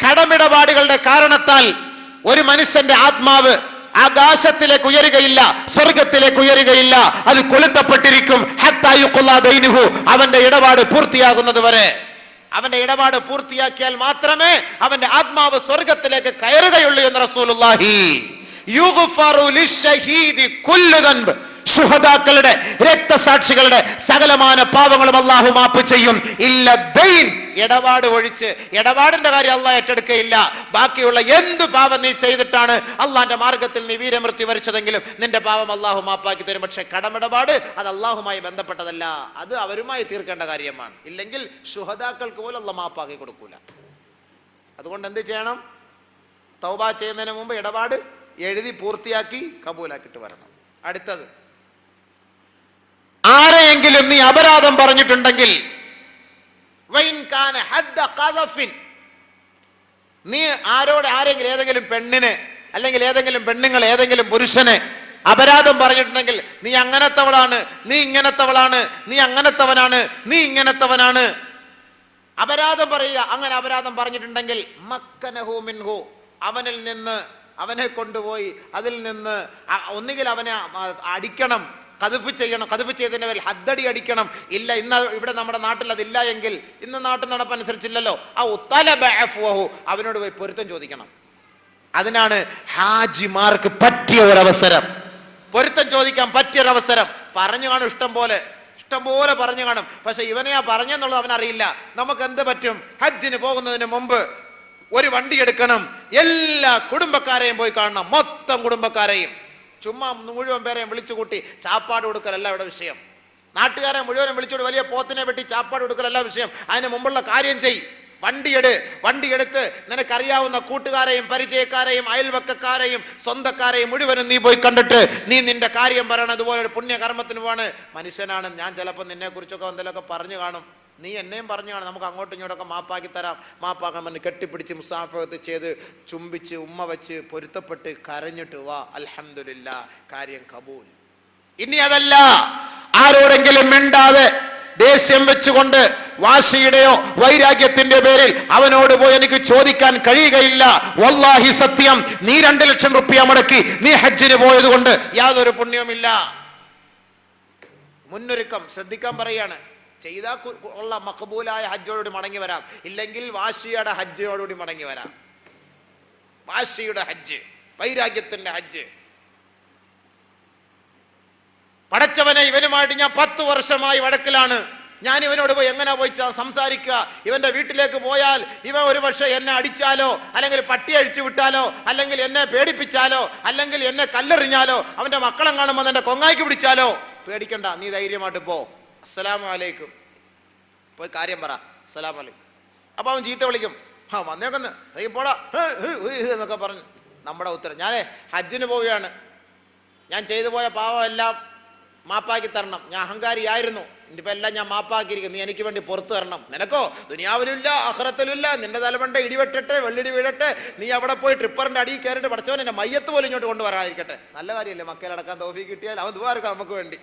കടമിടപാടുകളുടെ കാരണത്താൽ ഒരു മനുഷ്യന്റെ ആത്മാവ് ആകാശത്തിലേക്ക് ഉയരുകയില്ല, സ്വർഗത്തിലേക്ക് ഉയരുകയില്ല. അത് കൊളുത്തപ്പെട്ടിരിക്കും. ഹത്താ യുഖ്ളാ ദൈനുഹു, അവന്റെ ഇടപാട് പൂർത്തിയാകുന്നത് വരെ. അവന്റെ ഇടപാട് പൂർത്തിയാക്കിയാൽ മാത്രമേ അവന്റെ ആത്മാവ് സ്വർഗത്തിലേക്ക് കയറുകയുള്ളൂ എന്ന് റസൂലുള്ളാഹി. യുഗ്ഫറു ലിശ്ശഹീദി കുല്ലു ദൻബ്, ശുഹദാക്കളുടെ, രക്തസാക്ഷികളുടെ സകലമാന പാപങ്ങളും അല്ലാഹു മാപ്പ് ചെയ്യും. ഇല്ല ദൈൻ, ഇടപാട് ഒഴിച്ച്. ഇടപാടിന്റെ കാര്യം അല്ലാഹ് ഏറ്റെടുക്കുകയില്ല. ബാക്കിയുള്ള എന്ത് പാപം നീ ചെയ്തിട്ടാണ് അള്ളാന്റെ മാർഗത്തിൽ നീ വീരമൃത്യു വരിച്ചതെങ്കിലും നിന്റെ പാപം അല്ലാഹു മാപ്പാക്കി തരും. പക്ഷെ കടമിടപാട് അത് അല്ലാഹുമായി ബന്ധപ്പെട്ടതല്ല, അത് അവരുമായി തീർക്കേണ്ട കാര്യമാണ്. ഇല്ലെങ്കിൽ ശുഹദാക്കൾക്ക് പോലും അല്ലാഹ് മാപ്പാക്കി കൊടുക്കൂല. അതുകൊണ്ട് എന്ത് ചെയ്യണം? തൗബ ചെയ്യുന്നതിന് മുമ്പ് ഇടപാട് എഴുതി പൂർത്തിയാക്കി കബൂലാക്കിയിട്ട് വരണം. അടുത്തത്, ആരെയെങ്കിലും നീ അപരാധം പറഞ്ഞിട്ടുണ്ടെങ്കിൽ, നീ ആരെങ്കിലും ഏതെങ്കിലും പെണ്ണിനെ അല്ലെങ്കിൽ ഏതെങ്കിലും പെണ്ണുങ്ങൾ ഏതെങ്കിലും പുരുഷനെ അപരാധം പറഞ്ഞിട്ടുണ്ടെങ്കിൽ, നീ അങ്ങനത്തവളാണ്, നീ ഇങ്ങനത്തവളാണ്, നീ അങ്ങനത്തവനാണ്, നീ ഇങ്ങനത്തവനാണ്, അപരാധം പറയുക. അങ്ങനെ അപരാധം പറഞ്ഞിട്ടുണ്ടെങ്കിൽ മക്കനഹു മിൻഹു, അവനിൽ നിന്ന്, അവനെ കൊണ്ടുപോയി അതിൽ നിന്ന് ഒന്നുകിൽ അവനെ അടിക്കണം, കദഫ് ചെയ്യണം, കദഫ് ചെയ്തതിന്റെ പേരിൽ ഹദ്ദടി അടിക്കണം. ഇല്ല, ഇന്ന് ഇവിടെ നമ്മുടെ നാട്ടിൽ അതില്ല എങ്കിൽ, ഇന്ന് നാട്ടിൽ നടപ്പനുസരിച്ചില്ലല്ലോ, അവനോട് പോയി പൊരുത്തം ചോദിക്കണം. അതിനാണ് ഹാജിമാർക്ക് പറ്റിയ ഒരവസരം, പൊരുത്തം ചോദിക്കാൻ പറ്റിയൊരവസരം. പറഞ്ഞു കാണും, ഇഷ്ടം പോലെ പറഞ്ഞു കാണും. പക്ഷെ ഇവനെയാ പറഞ്ഞെന്നുള്ളത് അവനറിയില്ല. നമുക്ക് എന്ത് പറ്റും? ഹജ്ജിന് പോകുന്നതിന് മുമ്പ് ഒരു വണ്ടി എടുക്കണം, എല്ലാ കുടുംബക്കാരെയും പോയി കാണണം, മൊത്തം കുടുംബക്കാരെയും. ചുമ്മാ മുഴുവൻ പേരെയും വിളിച്ചുകൂട്ടി ചാപ്പാട് കൊടുക്കലല്ല ഇവിടെ വിഷയം. നാട്ടുകാരെ മുഴുവനും വിളിച്ചുകൂടി വലിയ പോത്തിനെ വെട്ടി ചാപ്പാട് കൊടുക്കലല്ല വിഷയം. അതിന് മുമ്പുള്ള കാര്യം ചെയ്. വണ്ടിയെടുത്ത് നിനക്കറിയാവുന്ന കൂട്ടുകാരെയും പരിചയക്കാരെയും അയൽവക്കക്കാരെയും സ്വന്തക്കാരെയും മുഴുവനും നീ പോയി കണ്ടിട്ട് നീ നിന്റെ കാര്യം പറയണം. അതുപോലെ ഒരു പുണ്യകർമ്മത്തിന് പോവാണ്. മനുഷ്യനാണ് ഞാൻ, ചിലപ്പോൾ നിന്നെ കുറിച്ചൊക്കെ എന്തെങ്കിലുമൊക്കെ പറഞ്ഞു കാണും, നീ എന്നെയും പറഞ്ഞു കാണും. നമുക്ക് അങ്ങോട്ടും ഇങ്ങോട്ടൊക്കെ മാപ്പാക്കി തരാം. മാപ്പാക്കാൻ പറഞ്ഞ് കെട്ടിപ്പിടിച്ച് മുസാഫത്ത് ചെയ്ത് ചുംബിച്ച് ഉമ്മ വെച്ച് പൊരുത്തപ്പെട്ട് കരഞ്ഞിട്ട് വാ, അൽഹംദുലില്ലാ, കാര്യം കബൂൽ. ഇനി അതല്ല, ആരോടെങ്കിലും മിണ്ടാതെ ദേഷ്യം വെച്ചുകൊണ്ട് വാശിയുടെയോ വൈരാഗ്യത്തിന്റെ പേരിൽ അവനോട് പോയി എനിക്ക് ചോദിക്കാൻ കഴിയുകയില്ല, വല്ലാഹി സത്യം, നീ 2 ലക്ഷം റുപ്യ മുടക്കി നീ ഹജ്ജിന് പോയത് കൊണ്ട് യാതൊരു പുണ്യവുമില്ല. മുന്നൊരുക്കം ശ്രദ്ധിക്കാൻ പറയാണ്. ചെയ്താൽ ഉള്ള മഖബൂലായ ഹജ്ജോടുകൂടി മടങ്ങി വരാം, ഇല്ലെങ്കിൽ വാശിയുടെ ഹജ്ജിനോടുകൂടി മടങ്ങി വരാം. വാശിയുടെ ഹജ്ജ്, വൈരാഗ്യത്തിന്റെ ഹജ്ജ്. പടച്ചവനെ, ഇവനുമായിട്ട് ഞാൻ 10 വർഷമായി വഴക്കിലാണ്, ഞാൻ ഇവനോട് പോയി എങ്ങനെ പോയി സംസാരിക്കുക? ഇവന്റെ വീട്ടിലേക്ക് പോയാൽ ഇവൻ ഒരു പക്ഷേ എന്നെ അടിച്ചാലോ, അല്ലെങ്കിൽ പട്ടി അഴിച്ചു വിട്ടാലോ, അല്ലെങ്കിൽ എന്നെ പേടിപ്പിച്ചാലോ, അല്ലെങ്കിൽ എന്നെ കല്ലെറിഞ്ഞാലോ, അവന്റെ മക്കളെ കാണുമ്പോൾ എന്നെ കൊങ്ങായിക്ക് പിടിച്ചാലോ, പേടിക്കണ്ട, നീ ധൈര്യമായിട്ട് പോ, അസ്സലാമു അലൈക്കും, പോയി കാര്യം പറ, അസ്സലാമു അലൈക്കും. അപ്പൊ അവൻ ചീത്ത വിളിക്കും, വന്നേക്കൊന്ന് പോടാ എന്നൊക്കെ പറഞ്ഞു. നമ്മുടെ ഉത്തരം, ഞാനേ ഹജ്ജിന് പോവുകയാണ്, ഞാൻ ചെയ്തു പോയ പാവം എല്ലാം മാപ്പാക്കി തരണം, ഞാൻ അഹങ്കാരിയായിരുന്നു, ഇനിയിപ്പോൾ എല്ലാം ഞാൻ മാപ്പാക്കിയിരിക്കും, നീ എനിക്ക് വേണ്ടി പുറത്തു തരണം. നിനക്കോ ദുനിയാവിലുമില്ല ആഖിറത്തിലുമില്ല, നിന്റെ തലമണ്ട ഇടിവെട്ടട്ടെ, വെള്ളിടി വീഴട്ടെ, നീ അവിടെ പോയി ട്രിപ്പറിന്റെ അടിയിൽ കയറിയിട്ട് പഠിച്ചവൻ എന്നെ മയ്യത്ത് പോലും ഇങ്ങോട്ട് കൊണ്ടുവരാതിരിക്കട്ടെ. നല്ല കാര്യമല്ലേ, മക്കളടക്കാൻ തൗഫീഖ് കിട്ടിയാൽ അവൻ ദുആ എടുക്കാം നമുക്ക് വേണ്ടി.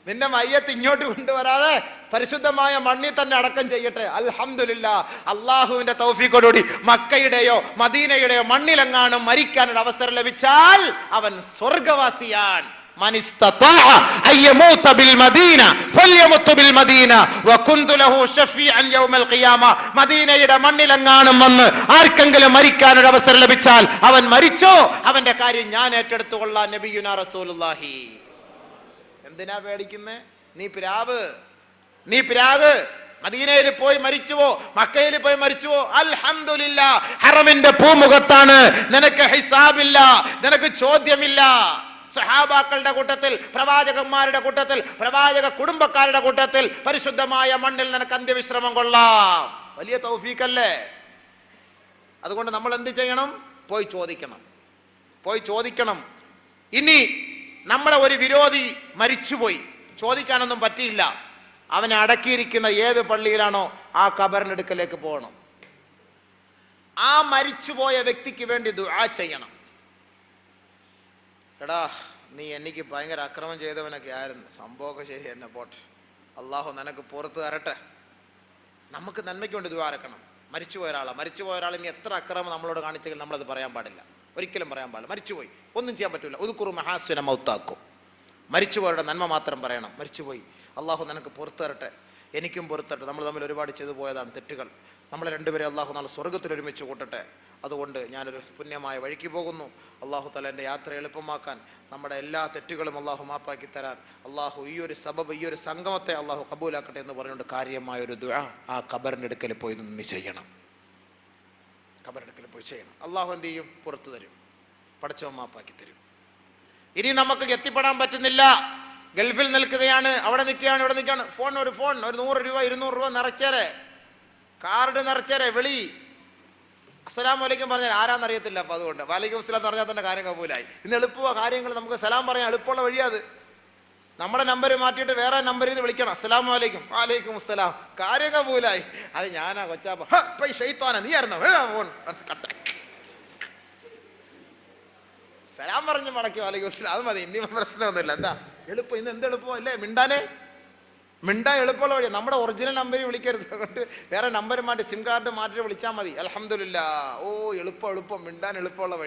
നിന്റെ മയ്യത്ത് ഇങ്ങോട്ട് കൊണ്ടുവരാതെ പരിശുദ്ധമായ മണ്ണിൽ തന്നെ അടക്കം ചെയ്യട്ടെ. അൽഹംദുലില്ലാ, അള്ളാഹുവിന്റെ തൗഫീഖോടുകൂടി മക്കയുടെയോ മദീനയുടെയോ മണ്ണിലെങ്ങാനും മരിക്കാനൊരു അവസരം ലഭിച്ചാൽ അവൻ സ്വർഗവാസിയാൻ. മദീനയുടെ മണ്ണിലെങ്ങാനും വന്ന് ആർക്കെങ്കിലും മരിക്കാൻ ഒരു അവസരം ലഭിച്ചാൽ അവൻ മരിച്ചോ, അവന്റെ കാര്യം ഞാൻ ഏറ്റെടുത്തുകൊള്ളാം. നബിയുനാ റസൂലുള്ളാഹി. എന്തിനാ പേടിക്കുന്നേ? നീ പിരാഗ് മദീനയിൽ പോയി മരിച്ചുവോ, മക്കയിൽ പോയി മരിച്ചുവോ, അൽഹംദുലില്ലാ, ഹറമിന്റെ പൂമുഖത്താണ്, നിനക്ക് ഹിസാബില്ല, നിനക്ക് ചോദ്യമില്ല. സഹാബാക്കളുടെ കൂട്ടത്തിൽ, പ്രവാചകന്മാരുടെ കൂട്ടത്തിൽ, പ്രവാചക കുടുംബക്കാരുടെ കൂട്ടത്തിൽ പരിശുദ്ധമായ മണ്ണിൽ നിനക്ക് അന്ത്യവിശ്രമം കൊള്ളാം. വലിയ തൗഫീഖല്ലേ? അതുകൊണ്ട് നമ്മൾ എന്ത് ചെയ്യണം? പോയി ചോദിക്കണം. ഇനി നമ്മളെ ഒരു വിരോധി മരിച്ചുപോയി, ചോദിക്കാനൊന്നും പറ്റിയില്ല, അവനെ അടക്കിയിരിക്കുന്ന ഏത് പള്ളിയിലാണോ ആ ഖബറിനടുക്കലേക്ക് പോകണം. ആ മരിച്ചുപോയ വ്യക്തിക്ക് വേണ്ടി ദുആ ചെയ്യണം. എടാ, നീ എനിക്ക് ഭയങ്കര അക്രമം ചെയ്തവനൊക്കെ ആയിരുന്നു, സംഭവമൊക്കെ ശരി എന്നെ പോട്ടെ, അള്ളാഹു നിനക്ക് പുറത്ത് തരട്ടെ. നമുക്ക് നന്മയ്ക്ക് വേണ്ടി ദുആ ഇറക്കണം. മരിച്ചുപോയ ഒരാൾ ഇനി എത്ര അക്രമം നമ്മളോട് കാണിച്ചെങ്കിൽ നമ്മളത് പറയാൻ പാടില്ല. ഒരിക്കലും പറയാൻ പാടില്ല. മരിച്ചുപോയി, ഒന്നും ചെയ്യാൻ പറ്റില്ല. ഉദ്കുറു മഹാസിന മൗത്താക്കും, മരിച്ചുപോയവരുടെ നന്മ മാത്രം പറയണം. മരിച്ചുപോയി, അള്ളാഹു നിനക്ക് പുറത്തു തരട്ടെ, എനിക്കും പുറത്തു തരട്ടെ. നമ്മൾ തമ്മിൽ ഒരുപാട് ചെയ്തു പോയതാണ് തെറ്റുകൾ. നമ്മളെ രണ്ടുപേരെ അള്ളാഹു നാളെ സ്വർഗ്ഗത്തിൽ ഒരുമിച്ച് കൂട്ടട്ടെ. അതുകൊണ്ട് ഞാനൊരു പുണ്യമായ വഴിക്ക് പോകുന്നു. അള്ളാഹു തആല എൻ്റെ യാത്ര എളുപ്പമാക്കാൻ, നമ്മുടെ എല്ലാ തെറ്റുകളും അള്ളാഹു മാപ്പാക്കി തരാൻ അള്ളാഹു ഈ ഒരു സബബ്, ഈ ഒരു സംഗമത്തെ അള്ളാഹു കബൂലാക്കട്ടെ എന്ന് പറഞ്ഞുകൊണ്ട് കാര്യമായൊരു ദുആ ആ ഖബറിൻ്റെ അടുക്കൽ പോയി നിന്ന് ചെയ്യണം. ഖബറിൻ്റെ അടുക്കൽ പോയി ചെയ്യണം. അള്ളാഹു എന്ത് ചെയ്യും? പുറത്തു തരും, പടച്ചവൻ മാപ്പാക്കി തരും. ഇനി നമുക്ക് എത്തിപ്പെടാൻ പറ്റുന്നില്ല, ഗൾഫിൽ നിൽക്കുകയാണ്, അവിടെ നിൽക്കുകയാണ്, ഇവിടെ നിൽക്കുകയാണ്, ഒരു ഫോൺ ഒരു 100 രൂപ 200 രൂപ നിറച്ചേരെ, കാർഡ് നിറച്ചേരെ, വിളി, അസ്സലാമു അലൈക്കും പറഞ്ഞാൽ ആരാന്നറിയത്തില്ല. അപ്പോൾ അതുകൊണ്ട് വലൈക്കും അസ്സലാം എന്ന് പറഞ്ഞാൽ തന്നെ കാര്യം കബൂലായി. ഇന്ന് എളുപ്പമാണ് കാര്യങ്ങൾ, നമുക്ക് സലാം പറയാൻ എളുപ്പമുള്ള വഴിയാത്. നമ്മുടെ നമ്പർ മാറ്റിയിട്ട് വേറെ നമ്പറിൽ നിന്ന് വിളിക്കണം, അസ്സലാമു അലൈക്കും, വലൈക്കും അസ്സലാം, കാര്യം കബൂലായി. അത് ഞാനാ കൊച്ചാപ്പ ഷെയ്ത്താനാ, നീ ആയിരുന്നോ ഫോൺ കട്ട സലാം പറഞ്ഞ് മടക്കി വലൈക്കും അസ്സലാം, അത് മതി, ഇനി പ്രശ്നമൊന്നുമില്ല. എന്താ എളുപ്പം, ഇന്ന് എന്ത് എളുപ്പം അല്ലേ മിണ്ടാൻ എളുപ്പമുള്ള വഴി. നമ്മുടെ ഒറിജിനൽ നമ്പറിൽ വിളിക്കരുത്, അങ്ങോട്ട് വേറെ നമ്പർ മാറ്റി സിം കാർഡ് മാറ്റിയിട്ട് വിളിച്ചാൽ മതി. അൽഹംദുലില്ലാ, ഓ എളുപ്പം മിണ്ടാൻ എളുപ്പമുള്ള വഴി.